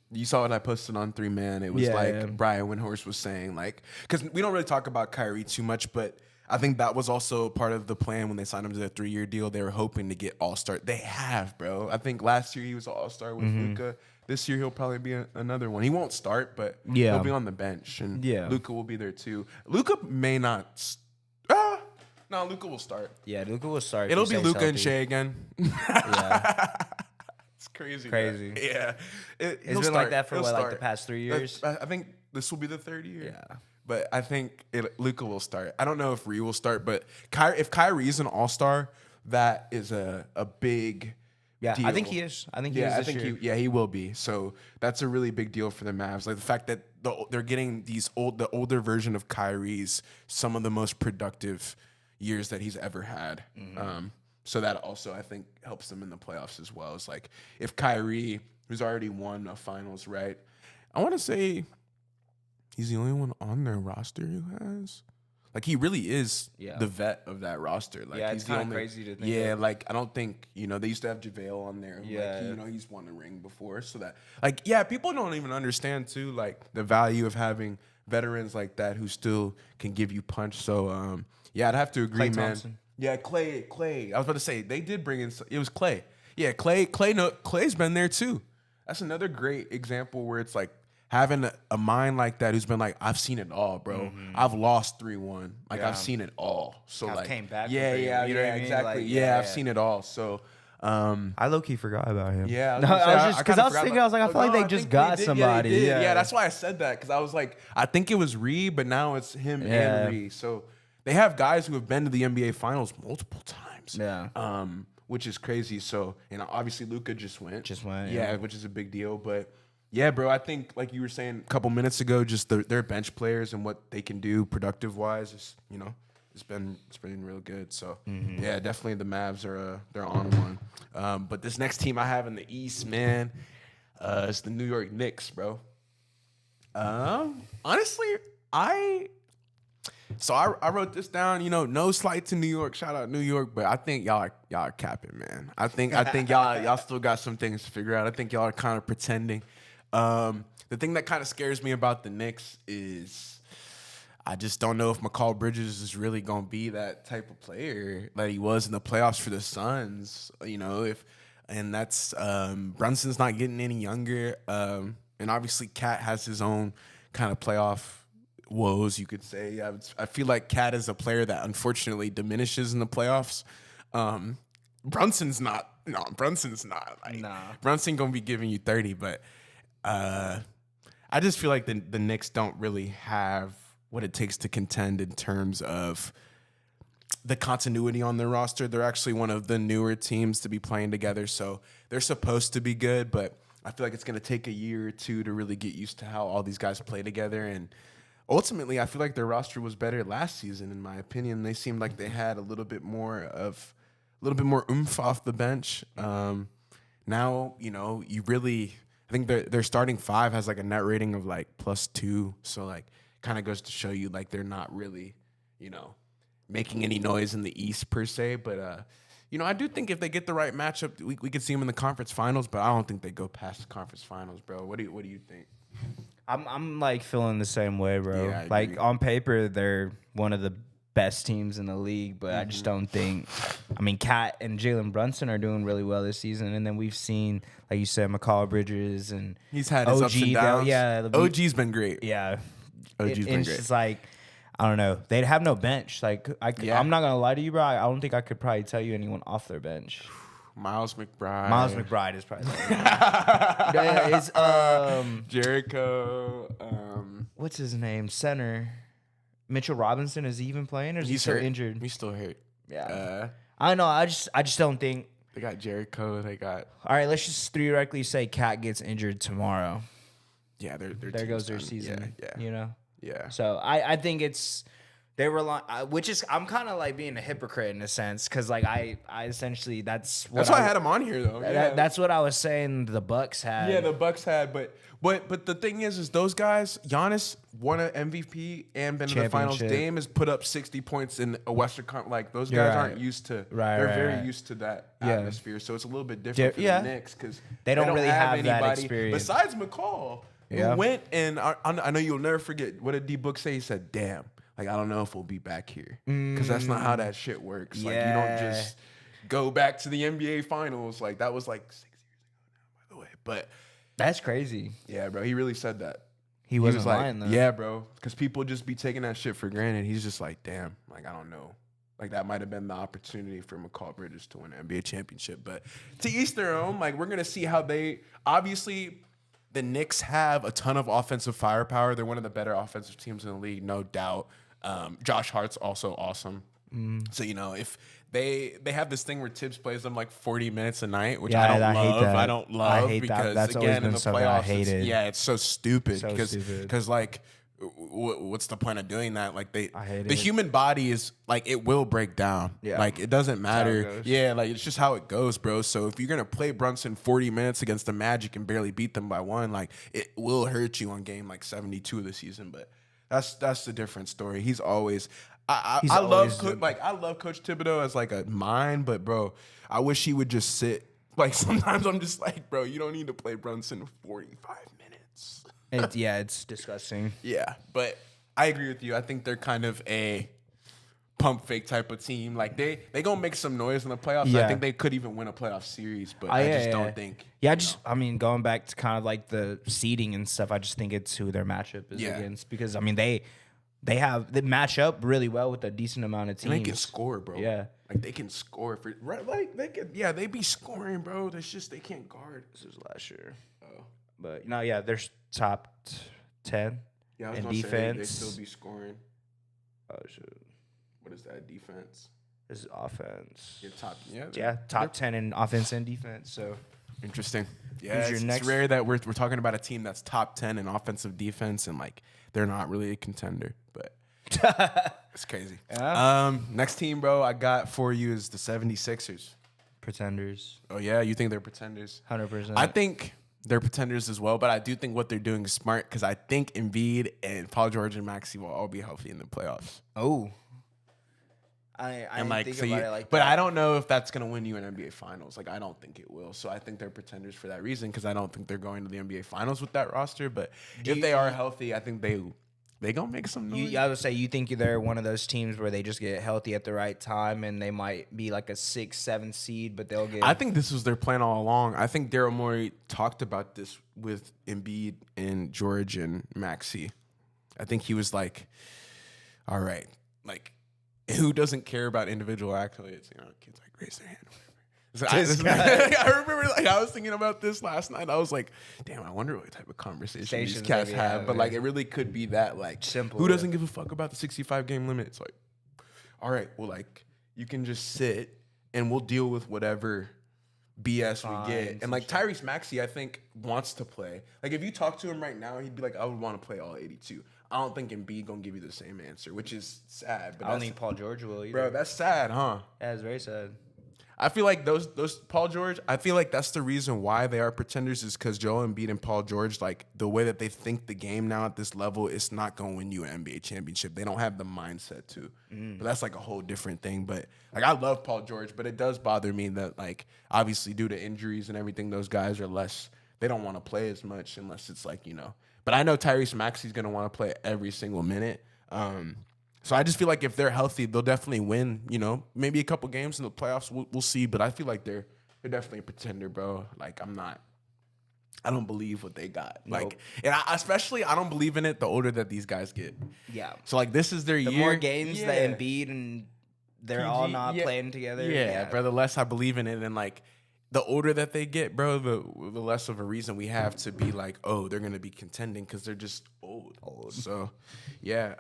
You saw what I posted on 3Man. It was Brian Windhorst was saying, like, because we don't really talk about Kyrie too much, but I think that was also part of the plan when they signed him to the 3-year deal. They were hoping to get all-star. They have, bro. I think last year he was all-star with Luka. This year he'll probably be another one. He won't start, but he'll be on the bench, and Luka will be there too. Luka may not. No, Luka will start. yeah. Luka will start. It'll if be he stays Luka and healthy. Shea again. Yeah, It's crazy. Crazy. Man. Yeah. it's been like that for like the past 3 years. I think this will be the third year. Yeah. But I think Luka will start. I don't know if Ree will start, but if Kyrie's an all-star, that is a big Yeah, deal. I think he is. I think he is. This year. he will be. So that's a really big deal for the Mavs. Like the fact that they're getting the older version of Kyrie's some of the most productive years that he's ever had. So that also I think helps them in the playoffs as well. It's like if Kyrie, who's already won a finals, right? I want to say he's the only one on their roster who has. Like he really is the vet of that roster. Like Yeah, he's it's the kinda only crazy to think Yeah, of. like I don't think, they used to have JaVale on there. Yeah. Like he's won a ring before. So that people don't even understand too, like the value of having veterans like that who still can give you punch. So I'd have to agree, Klay man. Thompson. Yeah, Clay. I was about to say they did bring in. It was Clay. Yeah, Clay's been there too. That's another great example where it's like having a mind like that who's been like, I've seen it all, bro. I've lost 3-1. Like I've seen it all. So I've like, came back from yeah, 3-1, yeah, you know what I mean? exactly. Like, yeah, I've seen it all. So. I low key forgot about him. Yeah, No, I was just because I was thinking, I was like, I feel like they I just think got did. somebody. Yeah, they did. Yeah, Yeah, that's why I said that because I was like, I think it was Reed, but now it's him Yeah. and Reed. So they have guys who have been to the NBA Finals multiple times. Yeah. Which is crazy. So, obviously Luka just went. Yeah. Yeah, which is a big deal. But yeah, bro, I think like you were saying a couple minutes ago, just their bench players and what they can do productive wise is, it's been real good. So yeah, definitely the Mavs are they're on one. But this next team I have in the East, man, is the New York Knicks, bro. Honestly, I So I wrote this down. You know, no slight to New York. Shout out New York, but I think y'all are capping, man. I think y'all still got some things to figure out. I think y'all are kind of pretending. The thing that kind of scares me about the Knicks is I just don't know if McCall Bridges is really gonna be that type of player that he was in the playoffs for the Suns. You know, and that's Brunson's not getting any younger, and obviously Cat has his own kind of playoff woes, you could say. I feel like Cat is a player that unfortunately diminishes in the playoffs. Brunson's not. No, Brunson's not. Like, Nah. Brunson gonna be giving you 30, but I just feel like the Knicks don't really have what it takes to contend in terms of the continuity on their roster. They're actually one of the newer teams to be playing together, so they're supposed to be good, but I feel like it's going to take a year or two to really get used to how all these guys play together. And ultimately, I feel like their roster was better last season, in my opinion. They seemed like they had a little bit more oomph off the bench. Now, you know, I think their starting five has like a net rating of like +2. So like kind of goes to show you like they're not really, you know, making any noise in the East per se. But, you know, I do think if they get the right matchup, we could see them in the conference finals, but I don't think they go past the conference finals, bro. What do you think? I'm like feeling the same way, bro. Yeah, I like agree. on paper, they're one of the best teams in the league, but I just don't think. I mean, Cat and Jalen Brunson are doing really well this season, and then we've seen, like you said, McCall Bridges and He's had his ups and downs. OG's been great. Yeah, OG's been it's great. just like I don't know. They'd have no bench. Like I'm not gonna lie to you, bro. I don't think I could probably tell you anyone off their bench. Miles McBride. Miles McBride is probably. Yeah, it's Jericho. what's his name? Center. Mitchell Robinson, is he even playing or is he still hurt. injured? He's still hurt. Yeah. I don't know. I just don't think. They got Jericho. They got. All right, let's just theoretically say Cat gets injured tomorrow. Yeah, There goes their season. Yeah. You know. Yeah. So I think they rely, which is I'm kind of like being a hypocrite in a sense because like I essentially that's why I had him on here though. That's what I was saying. The Bucks had. Yeah, the Bucks had, but the thing is those guys. Giannis won an MVP and been in the finals. Dame has put up 60 points in a Western Conference. Like those guys aren't used to. They're very used to that atmosphere. So it's a little bit different for the Knicks because they don't really have that anybody experience. besides McCall. Who went and I know you'll never forget what did D Book say? He said, "Damn, like I don't know if we'll be back here because that's not how that shit works. Like you don't just go back to the NBA Finals. Like that was like 6 years ago now, by the way. But that's crazy. Yeah, bro, he really said that. He wasn't lying though. Yeah, bro, because people just be taking that shit for granted. He's just like, damn, like I don't know. Like that might have been the opportunity for McCall Bridges to win an NBA championship. But to each their own. Like we're gonna see how they obviously. The Knicks have a ton of offensive firepower. They're one of the better offensive teams in the league, no doubt. Josh Hart's also awesome. So, you know, if they have this thing where Tibbs plays them like 40 minutes a night, which I don't love. Hate that. I don't love hate because, That's again, in the playoffs, I hated. it's so stupid. Because like, what's the point of doing that? Like the human body is like it will break down. Yeah. Like it doesn't matter. Yeah, like it's just how it goes, bro. So if you're gonna play Brunson 40 minutes against the Magic and barely beat them by 1, like it will hurt you on game like 72 of the season. But that's the different story. He's always I love Coach Thibodeau as like a mind, but bro, I wish he would just sit. Like sometimes I'm just like, bro, you don't need to play Brunson 45 minutes. It's disgusting. Yeah, but I agree with you. I think they're kind of a pump fake type of team. Like they gonna make some noise in the playoffs. Yeah. I think they could even win a playoff series, but I just don't think. Yeah, I mean, going back to kind of like the seeding and stuff, I just think it's who their matchup is against because I mean they match up really well with a decent amount of teams. And they can score, bro. Yeah, like they can score for like they can. Yeah, they be scoring, bro. That's just they can't guard. This was last year. But they're top 10 in defense. They still be scoring. Oh shit! What is that defense? This is offense. Top 10 in offense and defense. So interesting. Yeah, it's rare that we're talking about a team that's top 10 in offensive defense and like they're not really a contender, but it's crazy. Yeah. Next team, bro, I got for you is the 76ers. Pretenders. Oh yeah, you think they're pretenders? 100%. I think they're pretenders as well, but I do think what they're doing is smart because I think Embiid and Paul George and Maxey will all be healthy in the playoffs. Oh. I didn't think about it like that. But I don't know if that's going to win you an NBA Finals. Like, I don't think it will. So I think they're pretenders for that reason because I don't think they're going to the NBA Finals with that roster. But if they are healthy, I think they going to make some noise. I would say you think they're one of those teams where they just get healthy at the right time and they might be like a 6, 7 seed, but they'll get... I think this was their plan all along. I think Daryl Morey talked about this with Embiid and George and Maxey. I think he was like, all right, like, who doesn't care about individual accolades? You know, kids like raise their hand. So I remember, like, I was thinking about this last night. I was like, damn, I wonder what type of conversation these cats have. But like, it really could be that, like, simple. Who doesn't give a fuck about the 65 game limit? It's like, all right, well, like, you can just sit and we'll deal with whatever BS we get. And like Tyrese Maxey, I think, wants to play. Like, if you talk to him right now, he'd be like, I would want to play all 82. I don't think Embiid gonna give you the same answer, which is sad. But I don't think Paul George will either. Bro, that's sad, huh? Yeah, it's very sad. I feel like those Paul George, I feel like that's the reason why they are pretenders is because Joel Embiid and Paul George, like, the way that they think the game now at this level, it's not going to win you an NBA championship. They don't have the mindset to. But that's, like, a whole different thing. But, like, I love Paul George, but it does bother me that, like, obviously due to injuries and everything, those guys are less, they don't want to play as much unless it's, like, you know. But I know Tyrese Maxey's going to want to play every single minute. So I just feel like if they're healthy, they'll definitely win, you know, maybe a couple games in the playoffs. We'll see. But I feel like they're definitely a pretender, bro. Like, I don't believe what they got. Nope. Like, and I don't believe in it the older that these guys get. Yeah. So, like, this is their year. The more games that Embiid and they're all not playing together. Yeah, bro, the less I believe in it. And, like, the older that they get, bro, the less of a reason we have to be like, oh, they're going to be contending because they're just old. So, yeah,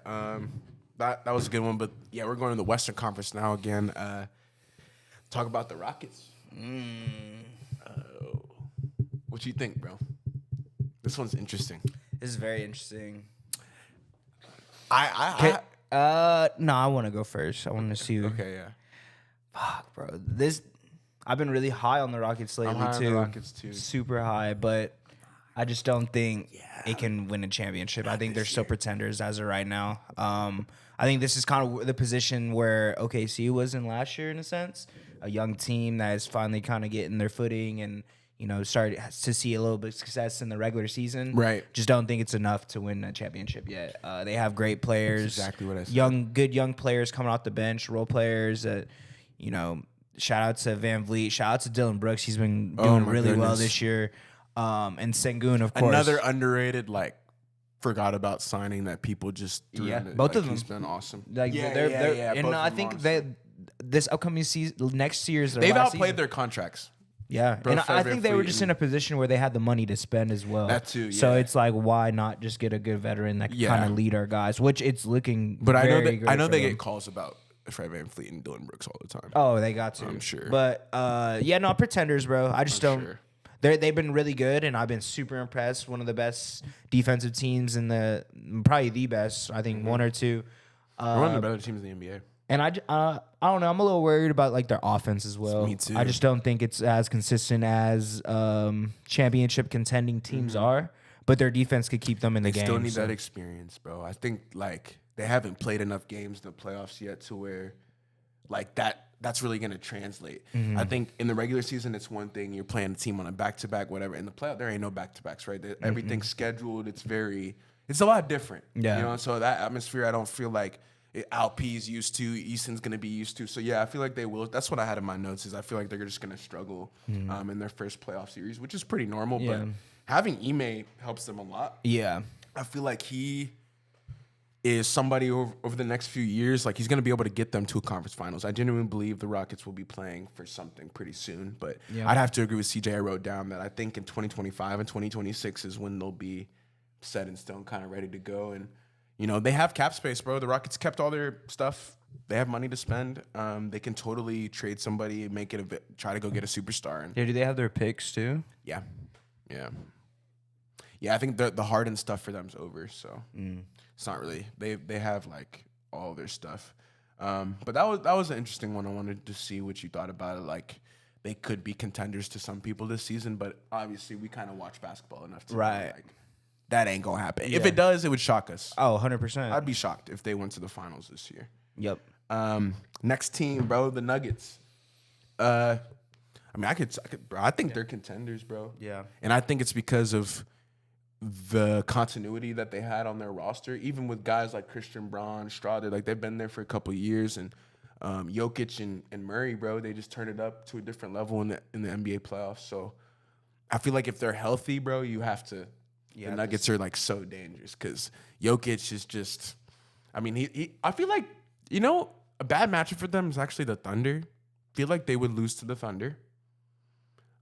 that was a good one. But, yeah, we're going to the Western Conference now again. Talk about the Rockets. What you think, bro? This one's interesting. This is very interesting. No, I want to go first. I want to see. Okay, yeah. Fuck, bro. I've been really high on the Rockets lately, I'm high too. on the Rockets, too. Super high, but I just don't think it can win a championship. I think they're still pretenders as of right now. I think this is kind of the position where OKC was in last year, in a sense. A young team that is finally kind of getting their footing and, you know, started to see a little bit of success in the regular season. Right. Just don't think it's enough to win a championship yet. They have great players. That's exactly what I said. Good young players coming off the bench, role players that, you know, shout out to Van Vliet. Shout out to Dylan Brooks. He's been doing really well this year. And Sengun, of course. Another underrated, like, forgot about signing that people just threw in it. Both of them. He's been awesome. Like, they're and I think this upcoming season, next year's they've outplayed their contracts. Yeah, and I think they were just in a position where they had the money to spend as well. That too, yeah. So it's like, why not just get a good veteran that can kind of lead our guys? Which it's looking. But I know they get calls about Fred VanVleet and Dylan Brooks all the time. Oh, they got to. I'm sure. But pretenders, bro. I just don't. Sure. They've been really good, and I've been super impressed. One of the best defensive teams probably the best. I think one or two. One of the better teams in the NBA. And I don't know. I'm a little worried about like their offense as well. Me too. I just don't think it's as consistent as championship contending teams are. But their defense could keep them in the game. They still need that experience, bro. I think like they haven't played enough games in the playoffs yet to where like that's really going to translate. I think in the regular season, it's one thing. You're playing a team on a back-to-back, whatever. In the playoff, there ain't no back-to-backs, right? Everything's scheduled. It's a lot different. Yeah. You know, so that atmosphere, I don't feel like Alp's used to, Easton's going to be used to. So, yeah, I feel like they will. That's what I had in my notes is I feel like they're just going to struggle in their first playoff series, which is pretty normal. Yeah. But having Ime helps them a lot. Yeah. I feel like he is somebody over the next few years, like he's going to be able to get them to a conference finals. I genuinely believe the Rockets will be playing for something pretty soon. But I'd have to agree with CJ. I wrote down that I think in 2025 and 2026 is when they'll be set in stone, kind of ready to go. And, you know, they have cap space, bro. The Rockets kept all their stuff. They have money to spend. They can totally trade somebody, make it try to go get a superstar. And do they have their picks too? Yeah. I think the Harden stuff for them's over. So it's not really. They have like all their stuff. But that was an interesting one. I wanted to see what you thought about it. Like they could be contenders to some people this season. But obviously, we kind of watch basketball enough to know, Right. like, that ain't gonna happen. If it does, it would shock us. Oh, 100%. I'd be shocked if they went to the finals this year. Yep. Next team, bro, the Nuggets. I mean, I could, bro. I think they're contenders, bro. Yeah. And I think it's because of the continuity that they had on their roster, even with guys like Christian Braun, Strada, like they've been there for a couple of years, and Jokic and Murray, bro, they just turned it up to a different level in the NBA playoffs. So I feel like if they're healthy, bro, you have to. The Nuggets are like so dangerous because Jokic is just. I mean, he. I feel like a bad matchup for them is actually the Thunder. I feel like they would lose to the Thunder.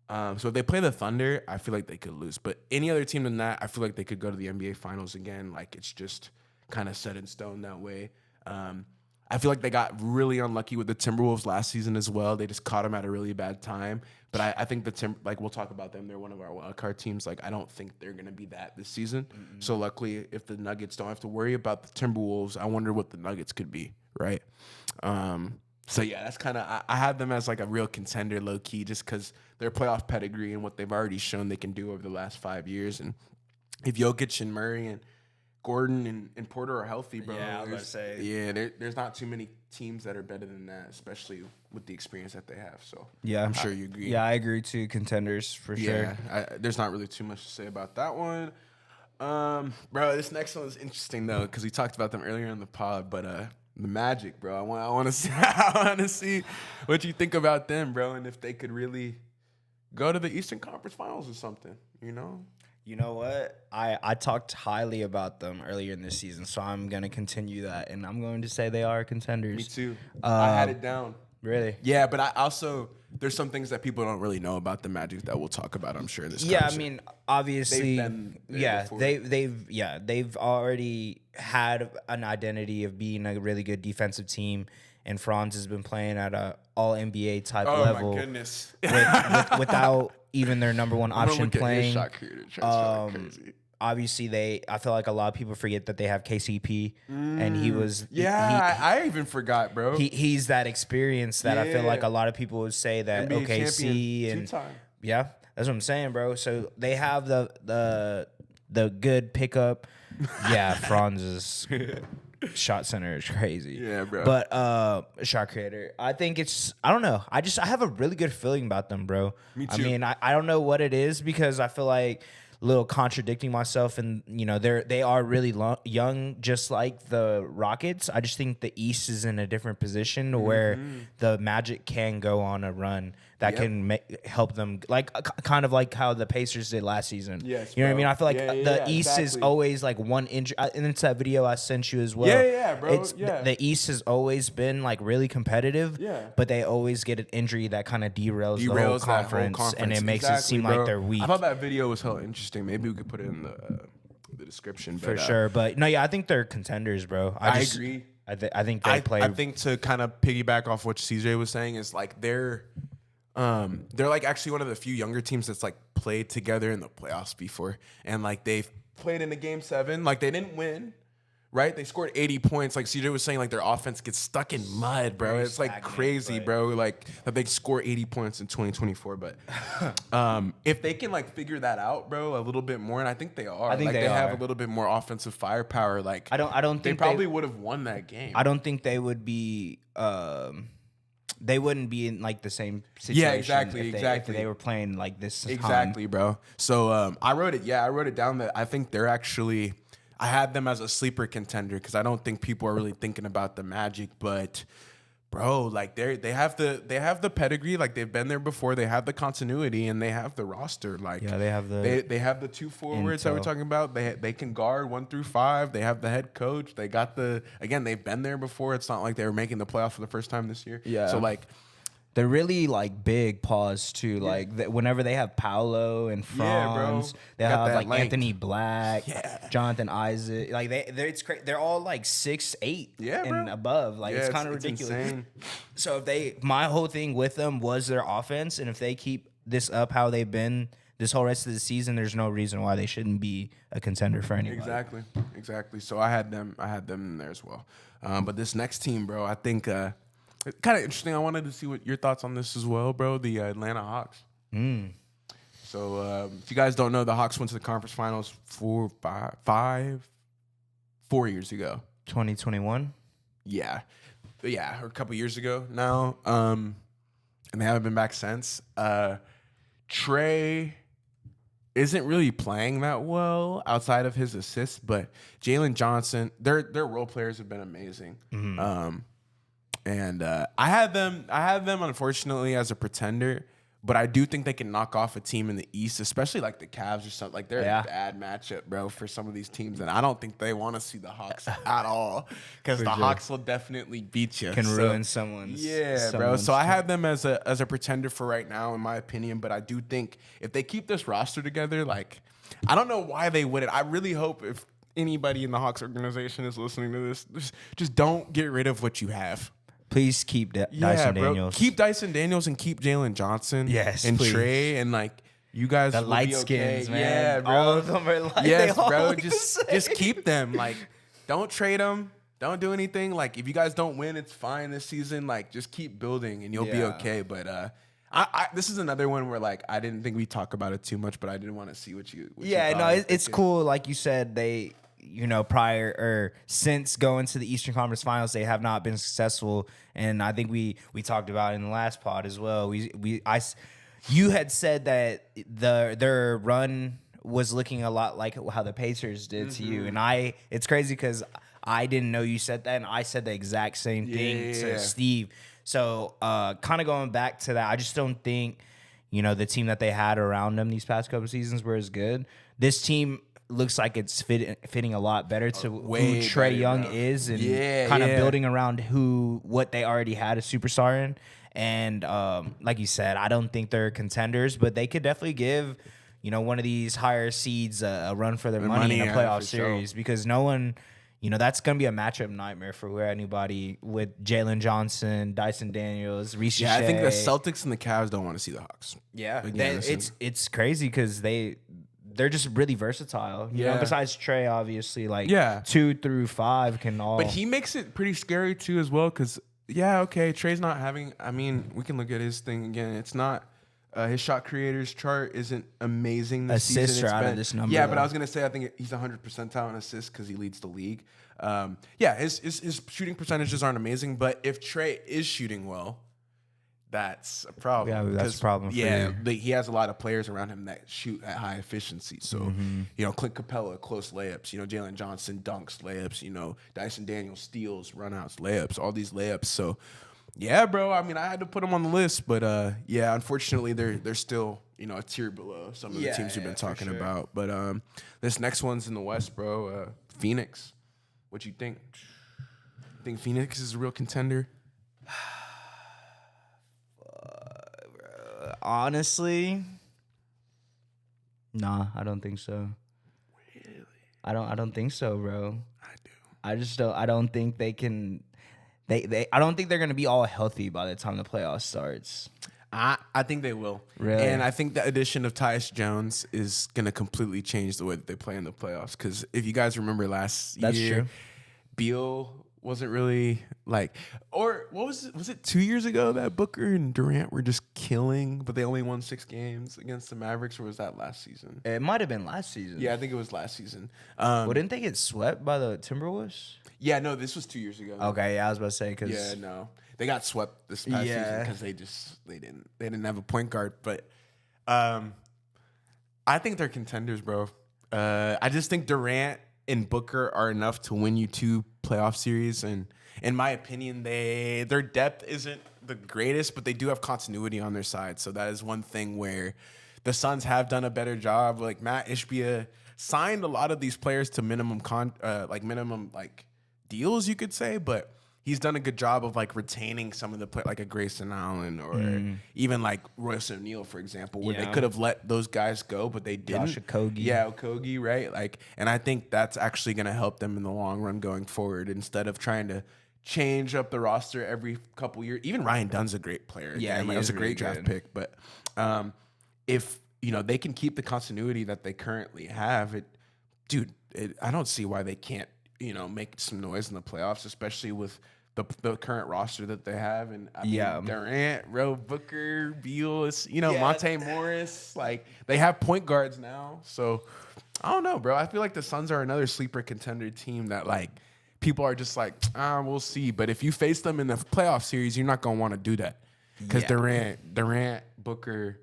So if they play the Thunder, I feel like they could lose. But any other team than that, I feel like they could go to the NBA Finals again. Like, it's just kind of set in stone that way. I feel like they got really unlucky with the Timberwolves last season as well. They just caught them at a really bad time. But I think we'll talk about them. They're one of our wildcard teams. Like, I don't think they're going to be that this season. Mm-hmm. So luckily, if the Nuggets don't have to worry about the Timberwolves, I wonder what the Nuggets could be, right? So, yeah, that's kind of – I have them as, like, a real contender, low-key, just because their playoff pedigree and what they've already shown they can do over the last 5 years. And if Jokic and Murray and Gordon and Porter are healthy, bro. Yeah, I was about to say. Yeah, there's not too many teams that are better than that, especially with the experience that they have. So, yeah, I'm sure you agree. Yeah, I agree too. Contenders for sure. There's not really too much to say about that one. Bro, this next one is interesting, though, because we talked about them earlier in the pod, but the Magic, bro. I want to see. I want to see what you think about them, bro, and if they could really go to the Eastern Conference Finals or something. You know what? I talked highly about them earlier in this season, so I'm gonna continue that, and I'm going to say they are contenders. Me too. I had it down. Really? Yeah, but I also there's some things that people don't really know about the Magic that we'll talk about, I'm sure, in this Yeah, I conversation. mean, obviously, They've been there before. they've already had an identity of being a really good defensive team, and Franz has been playing at a All NBA type level. Oh my goodness! without even their number one option playing. Shot creator, crazy. Obviously, I feel like a lot of people forget that they have KCP, and he was. Yeah, I even forgot, bro. He's that experience that I feel like a lot of people would say that NBA OKC champion, and two-time. Yeah, that's what I'm saying, bro. So they have the good pickup. Yeah, Franz's shot center is crazy. Yeah, bro. But shot creator, I think I don't know. I have a really good feeling about them, bro. Me too. I mean, I don't know what it is because I feel like a little contradicting myself, and they are really young, just like the Rockets. I just think the East is in a different position where the Magic can go on a run that can help them, like kind of like how the Pacers did last season. Yes, you know what I mean? I feel like Yeah, the East is always like one injury, and it's that video I sent you as well. Yeah, bro. The East has always been like really competitive, but they always get an injury that kind of derails the whole conference, and it makes it seem like they're weak. I thought that video was hella interesting. Maybe we could put it in the description. For sure. But no, yeah, I think they're contenders, bro. I agree. I think they play. I think to kind of piggyback off what CJ was saying is like they're like actually one of the few younger teams that's like played together in the playoffs before, and like they've played in a game 7. Like they didn't win, right? They scored 80 points. Like CJ was saying, like their offense gets stuck in mud, bro. It's like crazy, bro. Like that they score 80 points in 2024. But if they can like figure that out, bro, a little bit more, and I think they are. I think like, they have are. a little bit more offensive firepower. Like I don't they think probably would have won that game. I don't think they would be. They wouldn't be in like the same situation. Yeah, exactly. If they were playing like this. Exactly, bro. So I wrote it down that I think they're actually. I had them as a sleeper contender because I don't think people are really thinking about the Magic, but bro, like they have the pedigree, like they've been there before, they have the continuity, and they have the roster. Like they have the they have the 2 forwards that we're talking about. They can guard 1 through 5. They have the head coach. They got they've been there before. It's not like they were making the playoff for the first time this year. Yeah. So like. They're really like big paws too. Yeah. Like whenever they have Paolo and Franz, they have like length. Anthony Black, Jonathan Isaac. Like it's crazy. They're all like 6'8" and above. Like it's kind of ridiculous. Insane. So my whole thing with them was their offense, and if they keep this up how they've been this whole rest of the season, there's no reason why they shouldn't be a contender for anybody. Exactly. So I had them in there as well. But this next team, bro, I think. kind of interesting. I wanted to see what your thoughts on this as well, bro. The Atlanta Hawks. So if you guys don't know, the Hawks went to the conference finals 4 years ago. 2021. Yeah, or a couple years ago now. And they haven't been back since. Trey isn't really playing that well outside of his assists, but Jalen Johnson, their role players have been amazing. And I have them unfortunately as a pretender, but I do think they can knock off a team in the East, especially like the Cavs or something. Like they're a bad matchup, bro, for some of these teams, and I don't think they want to see the Hawks at all because the Hawks will definitely beat you. Can ruin someone's. Bro. So I have them as a pretender for right now, in my opinion. But I do think if they keep this roster together, like I don't know why they wouldn't. I really hope if anybody in the Hawks organization is listening to this, just don't get rid of what you have. Please keep Dyson Daniels. Keep Dyson Daniels and keep Jalen Johnson. Yes, and please. Trey and like you guys. The will light be skins, okay. man. Yeah, bro. All of them are light. Yes, they all bro. look Just keep them. Like, don't trade them. Don't do anything. Like, if you guys don't win, it's fine this season. Like, just keep building and you'll be okay. But I this is another one where like I didn't think we talk about it too much, but I didn't want to see what you. It's cool. Like you said, they. Prior or since going to the Eastern Conference Finals, they have not been successful, and I think we talked about it in the last pod as well. You had said that their run was looking a lot like how the Pacers did to you, and it's crazy because I didn't know you said that, and I said the exact same thing to Steve. So kind of going back to that, I just don't think the team that they had around them these past couple seasons were as good. This team looks like it's fitting a lot better to who Trae Young is, and kind of building around what they already had a superstar in. And like you said, I don't think they're contenders, but they could definitely give one of these higher seeds a run for their money in a playoff series because no one. That's going to be a matchup nightmare for anybody with Jalen Johnson, Dyson Daniels, Reece Shea. I think the Celtics and the Cavs don't want to see the Hawks. Yeah, it's crazy because they're just really versatile. You know, besides Trey, obviously, 2 through 5 can all. But he makes it pretty scary too, as well. Because Trey's not having. I mean, we can look at his thing again. It's not. His shot creators chart isn't amazing this season. Assists are out of this number. Yeah, but I was gonna say I think he's 100 percentile in assists because he leads the league. His shooting percentages aren't amazing, but if Trey is shooting well. That's a problem. Yeah, that's a problem. He has a lot of players around him that shoot at high efficiency. So, Clint Capella, close layups. Jalen Johnson, dunks, layups. Dyson Daniels, steals, runouts, layups, all these layups. So, yeah, bro. I mean, I had to put them on the list, but unfortunately, they're still a tier below some of the teams we've been talking about. But this next one's in the West, bro. Phoenix. What you think? Think Phoenix is a real contender? Honestly, nah, I don't think so. Really? I don't think so, bro. I do. I just don't. I don't think they can. I don't think they're gonna be all healthy by the time the playoffs starts. I think they will. Really? And I think the addition of Tyus Jones is gonna completely change the way that they play in the playoffs. Because if you guys remember last year, that's true. Beal wasn't really or what was it 2 years ago that Booker and Durant were just killing, but they only won 6 games against the Mavericks, or was that last season? It might have been last season. Yeah, I think it was last season. Well, didn't they get swept by the Timberwolves? Yeah, no, this was 2 years ago. Okay, yeah, I was about to say because they got swept this past season because they didn't have a point guard, but I think they're contenders, bro. I just think Durant and Booker are enough to win you 2 playoff series, and in my opinion, their depth isn't the greatest, but they do have continuity on their side. So that is one thing where the Suns have done a better job. Like Matt Ishbia signed a lot of these players to minimum deals, you could say, but he's done a good job of retaining some of the like a Grayson Allen or even like Royce O'Neal, for example, where they could have let those guys go, but they didn't. Josh Okogie. Yeah, Okogie, right? And I think that's actually going to help them in the long run going forward instead of trying to change up the roster every couple years. Even Ryan Dunn's a great player. Yeah, he was a great draft pick. But if they can keep the continuity that they currently have, I don't see why they can't make some noise in the playoffs, especially with the current roster that they have, and I Yeah. mean, Durant, Booker, Beal, Yeah. Monte Morris, like they have point guards now. So I don't know, bro. I feel like the Suns are another sleeper contender team that like people are just like, we'll see. But if you face them in the playoff series, you're not gonna want to do that because Yeah. Durant, Booker,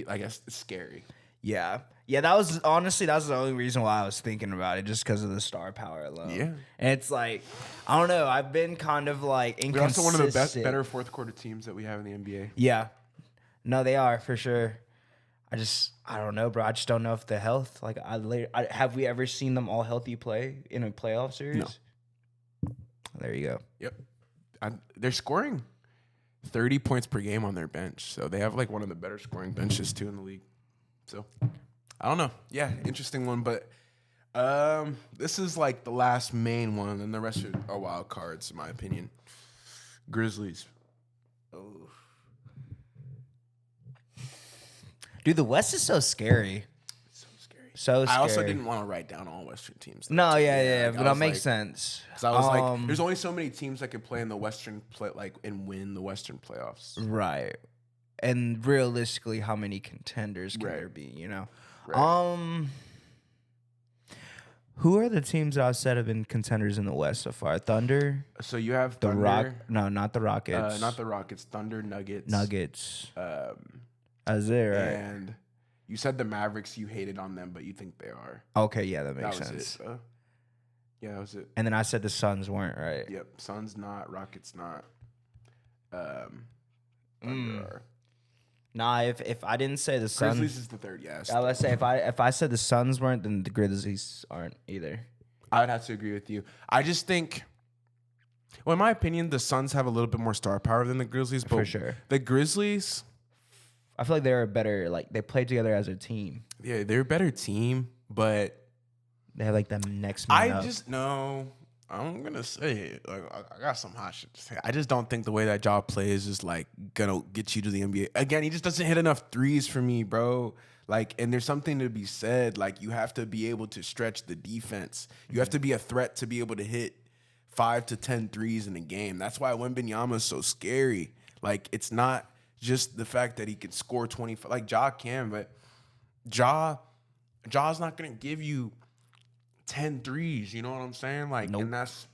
I guess it's scary. Yeah. Yeah, that was the only reason why I was thinking about it, just because of the star power alone. Yeah. And it's like, I don't know. I've been kind of like They're inconsistent. also one of the better fourth quarter teams that we have in the NBA. Yeah. No, they are for sure. I don't know, bro. I just don't know if the health, like, have we ever seen them all healthy play in a playoff series? No. There you go. Yep. They're scoring 30 points per game on their bench. So they have like one of the better scoring benches too in the league. So I don't know. Yeah, interesting one. But this is like the last main one, and the rest are wild cards, in my opinion. Grizzlies. Oh. Dude, the West is so scary. So scary. So scary. I also didn't want to write down all Western teams. No, yeah, like, but that makes sense. Because I was like, there's only so many teams that could play in the Western and win the Western playoffs. Right. And realistically, how many contenders can there be, you know? Right. Who are the teams that I've said have been contenders in the West so far? Thunder? So you have The Thunder. No, not the Rockets. Not the Rockets. Thunder, Nuggets. Nuggets. Um, That's it, right? And you said the Mavericks, you hated on them, but you think they are. Okay, yeah, that That makes was sense. it. Yeah, that was it. And then I said the Suns weren't, right? Yep. Suns not. Rockets not. Thunder are. Nah, if I didn't say the Suns, Grizzlies is the third, yes. I would say if I said the Suns weren't, then the Grizzlies aren't either. I would have to agree with you. I just think, well, in my opinion, the Suns have a little bit more star power than the Grizzlies. But For sure. The Grizzlies, I feel like they're a better, like, they play together as a team. yeah, they're a better team, but They have like the next man up. I'm gonna say it. Like, I got some hot shit to say. I just don't think the way that Ja plays is like gonna get you to the NBA. Again, he just doesn't hit enough threes for me, bro. Like, and there's something to be said. Like, you have to be able to stretch the defense. You have to be a threat to be able to hit 5 to 10 threes in a game. That's why Wembanyama is so scary. Like, it's not just the fact that he could score 25. Like, Ja can, but Ja's not gonna give you 10 threes, you know what I'm saying? Like, Nope. and that's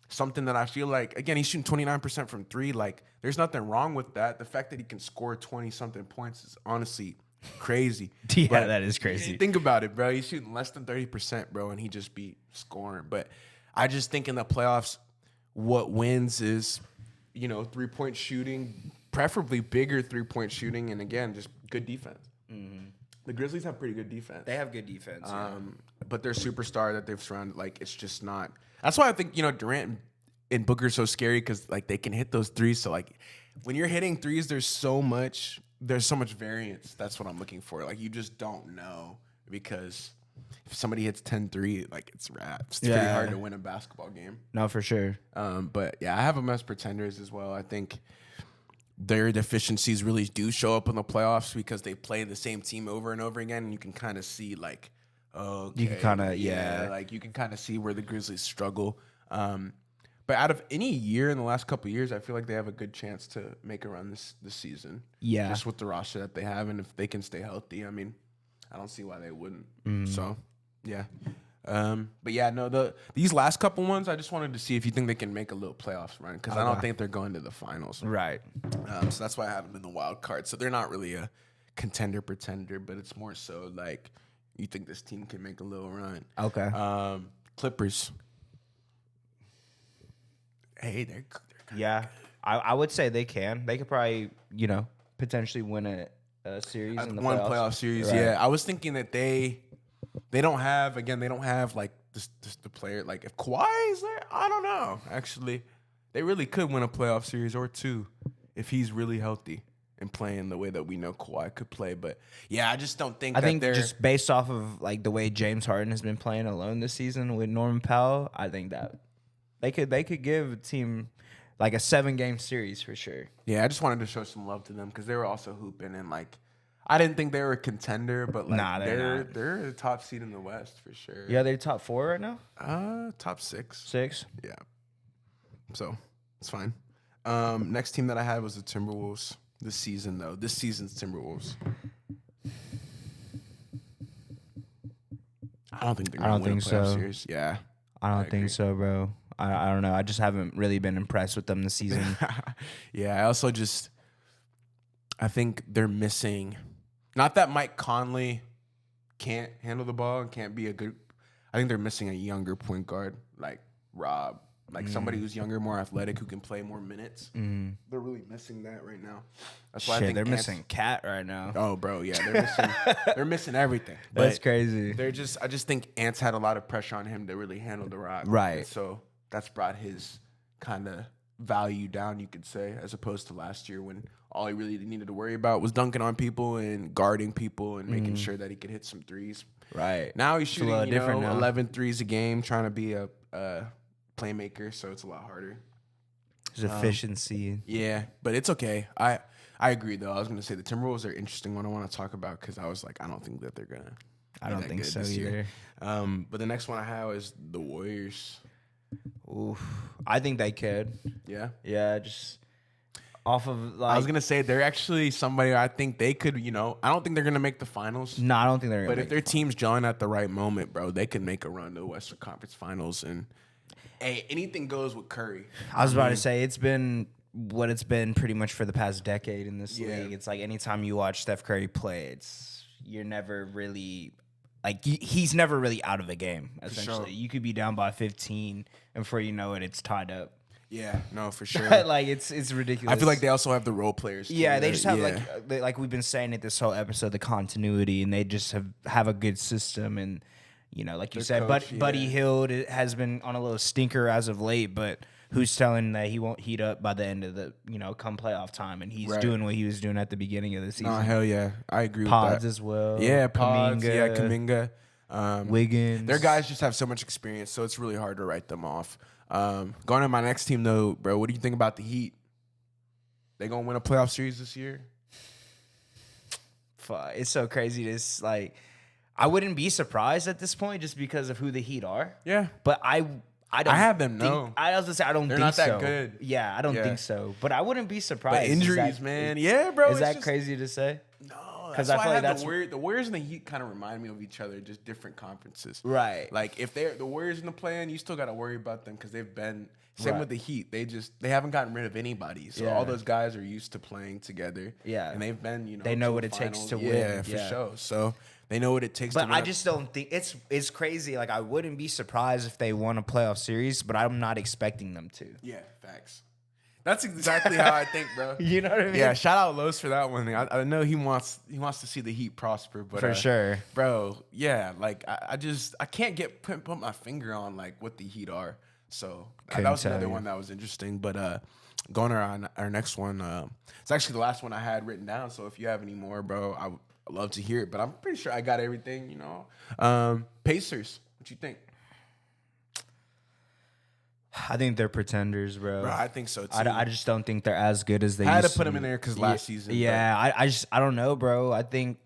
something that I feel like, again, he's shooting 29% from three. Like, there's nothing wrong with that. The fact that he can score 20-something points is honestly crazy. Yeah, But that is crazy. think about it, bro. He's shooting less than 30%, bro, and he just be scoring. But I just think in the playoffs, what wins is, 3-point shooting, preferably bigger 3-point shooting, and again, just good defense. The Grizzlies have pretty good defense. They have good defense. But their superstar that they've surrounded, like, it's just not. That's why I think, Durant and Booker are so scary because, like, they can hit those threes. So, like, when you're hitting threes, there's so much variance. That's what I'm looking for. Like, you just don't know because if somebody hits 10-3, like, it's wraps. It's pretty hard to win a basketball game. No, for sure. But, yeah, I have them as pretenders as well. I think their deficiencies really do show up in the playoffs because they play the same team over and over again, and you can kind of see, like, okay, You can kinda, like, you can kind of see where the Grizzlies struggle. But out of any year in the last couple of years, I feel like they have a good chance to make a run this season. Yeah. Just with the roster that they have, and if they can stay healthy, I mean, I don't see why they wouldn't. So, yeah. But yeah, no, these last couple ones, I just wanted to see if you think they can make a little playoffs run because I don't think they're going to the finals. Right. So that's why I have them in the wild card. So they're not really a pretender, but it's more so like you think this team can make a little run. Okay. Clippers. Hey, they're Yeah. I would say they can. They could probably, potentially win a series in the one playoffs. playoff series. Right. Yeah, I was thinking that they don't have like this the player. Like if Kawhi is there, I don't know. Actually, they really could win a playoff series or two if he's really healthy and playing the way that we know Kawhi could play. But yeah, I just don't think. I that think they're just based off of like the way James Harden has been playing alone this season with Norman Powell, I think that they could give a team like a 7-game series for sure. Yeah, I just wanted to show some love to them because they were also hooping and like I didn't think they were a contender, but like Nah, they're a top seed in the West for sure. Yeah, they're top 4 right now. Top 6. 6. Yeah. So It's fine. Next team that I had was the Timberwolves. This season, though. This season's Timberwolves. I don't think they're going to win a playoff series. Yeah. I don't think so, bro. I don't know. I just haven't really been impressed with them this season. Yeah, I also I think they're missing. Not that Mike Conley can't handle the ball and can't be a good. I think they're missing a younger point guard like Rob, like somebody who's younger, more athletic, who can play more minutes. They're really missing that right now. That's why I think they're missing Cat right now. Oh, bro, yeah, they're missing everything. That's But crazy. I just think Ants had a lot of pressure on him to really handle the rock. Right. And so that's brought his kind of value down, you could say, as opposed to last year when all he really needed to worry about was dunking on people and guarding people and making sure that he could hit some threes. Right. Now he's shooting, 11 now. threes a game, trying to be a playmaker, so it's a lot harder. His efficiency. Yeah, but it's okay. I agree, though. I was going to say the Timberwolves are an interesting one I want to talk about because I was like, I don't think that they're going to. I don't think so either. But the next one I have is the Warriors. Oof. I think they could. Yeah? Yeah, just off of like. I was going to say they're actually somebody I think they could, I don't think they're going to make the finals. No, I don't think they're going to. But if their team's gelling at the right moment, bro, they could make a run to the Western Conference Finals. And, hey, anything goes with Curry. I was about to say, it's been what it's been pretty much for the past decade in this Yeah. league. It's like anytime you watch Steph Curry play, you're never really. Like, he's never really out of a game, essentially. sure. You could be down by 15, and before you know it, it's tied up. Yeah, no, for sure. Like, it's ridiculous. I feel like they also have the role players. Too, Yeah, they just have yeah. like we've been saying it this whole episode, the continuity, and they just have a good system. And like you said, coach, Buddy yeah. Hield has been on a little stinker as of late, but who's telling that he won't heat up by the end of the come playoff time? And he's Right. doing what he was doing at the beginning of the season. Oh, hell yeah. I agree Pods with that. as well. Yeah, Pods. Kuminga, Yeah, Kuminga. Wiggins. Their guys just have so much experience, so it's really hard to write them off. Going to my next team, though, bro, what do you think about the Heat? They going to win a playoff series this year? Fuck, it's so crazy. I wouldn't be surprised at this point just because of who the Heat are. Yeah. But I don't. I have them, think, no. I was gonna say I don't They're think not that so. good. Yeah, I don't Yeah. think so. But I wouldn't be surprised. But injuries, man. Yeah, bro. Is it's that just, crazy to say? No, 'Cause that's I why feel I like had that's- the Warriors and the Heat kind of remind me of each other, just different conferences. Right. Like if they're the Warriors in the play-in, you still got to worry about them because they've been same Right. with the Heat. They haven't gotten rid of anybody, so Yeah. all those guys are used to playing together. Yeah. and they've been They know to what the it takes finals. to win. Yeah, for Yeah. sure. So they know what it takes. But to win I a- just don't think it's crazy. Like I wouldn't be surprised if they won a playoff series, but I'm not expecting them to. yeah, facts. That's exactly how I think, bro. You know what I mean? Yeah, shout out Los for that one. I know he wants to see the Heat prosper, but For sure. bro. Yeah, like I can't put my finger on like what the Heat are. So that was tell another you. one that was interesting. But going on our next one, it's actually the last one I had written down. So if you have any more, bro, I'd love to hear it. But I'm pretty sure I got everything. Pacers. What you think? I think they're pretenders, bro. Bro, I think so too. I just don't think they're as good as they I had used to put them in there because last season. Yeah, I don't know, bro. I think,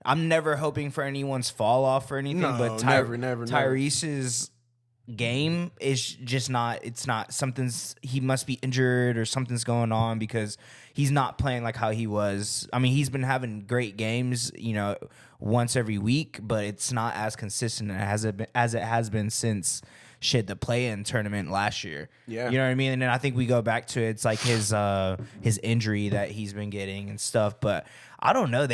I'm never hoping for anyone's fall off or anything, No, but never. Tyrese's game is just not, he must be injured or something's going on because he's not playing like how he was. I mean, he's been having great games, once every week, but it's not as consistent as it has been since the play-in tournament last year. Yeah. You know what I mean? And then I think we go back to it's like his injury that he's been getting and stuff. But I don't know.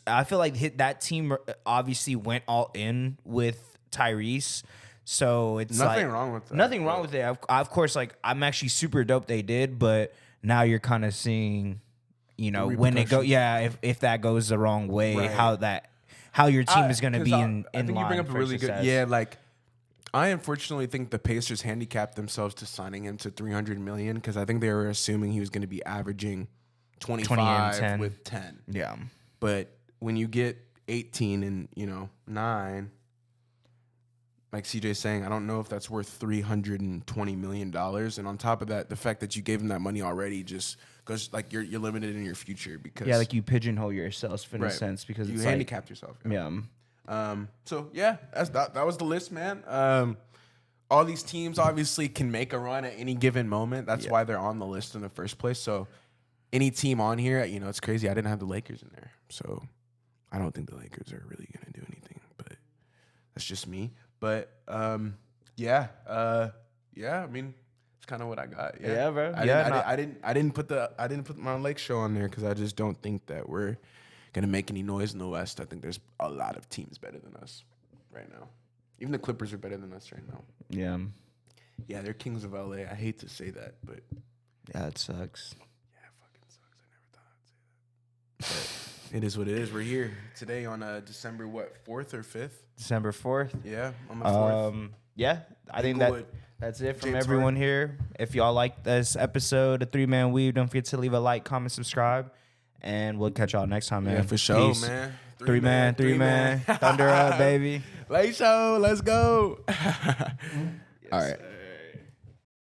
I feel like that team obviously went all in with Tyrese. So it's Nothing wrong with that. Nothing wrong with it. Of course, like I'm actually super dope they did, but now you're kind of seeing, when it go, if that goes the wrong way, Right. how your team is going to be in I think line you bring up a for really success. good. Yeah, like I unfortunately think the Pacers handicapped themselves to signing him to $300 million because I think they were assuming he was going to be averaging 25 10. with 10. Yeah. But when you get 18 and 9, like CJ's saying, I don't know if that's worth $320 million. And on top of that, the fact that you gave him that money already just goes like you're limited in your future because Yeah, you pigeonhole yourself in a Right. sense because you it's handicapped yourself. Yeah. So yeah, that was the list, man. all these teams obviously can make a run at any given moment. That's why they're on the list in the first place. So any team on here, you know, it's crazy. I didn't have the Lakers in there. So I don't think the Lakers are really going to do anything, but that's just me. But yeah, I mean, it's kind of what I got. Yeah, bro. I didn't put my Lake show on there because I just don't think that we're going to make any noise in the West. I think there's a lot of teams better than us right now. Even the Clippers are better than us right now. Yeah. Yeah, they're kings of LA. I hate to say that, but Yeah, it sucks. yeah, it fucking sucks. I never thought I'd say that. But it is what it is. We're here today on December 4th or 5th? December 4th. Yeah, on the 4th. Yeah, I think Inglewood. that's it from James everyone Harden. here. If y'all like this episode of 3-Man Weave, don't forget to leave a like, comment, subscribe, and we'll catch y'all next time, man. Yeah, for sure, Peace. man. 3-man. Thunder up, baby. Late show, let's go. All right.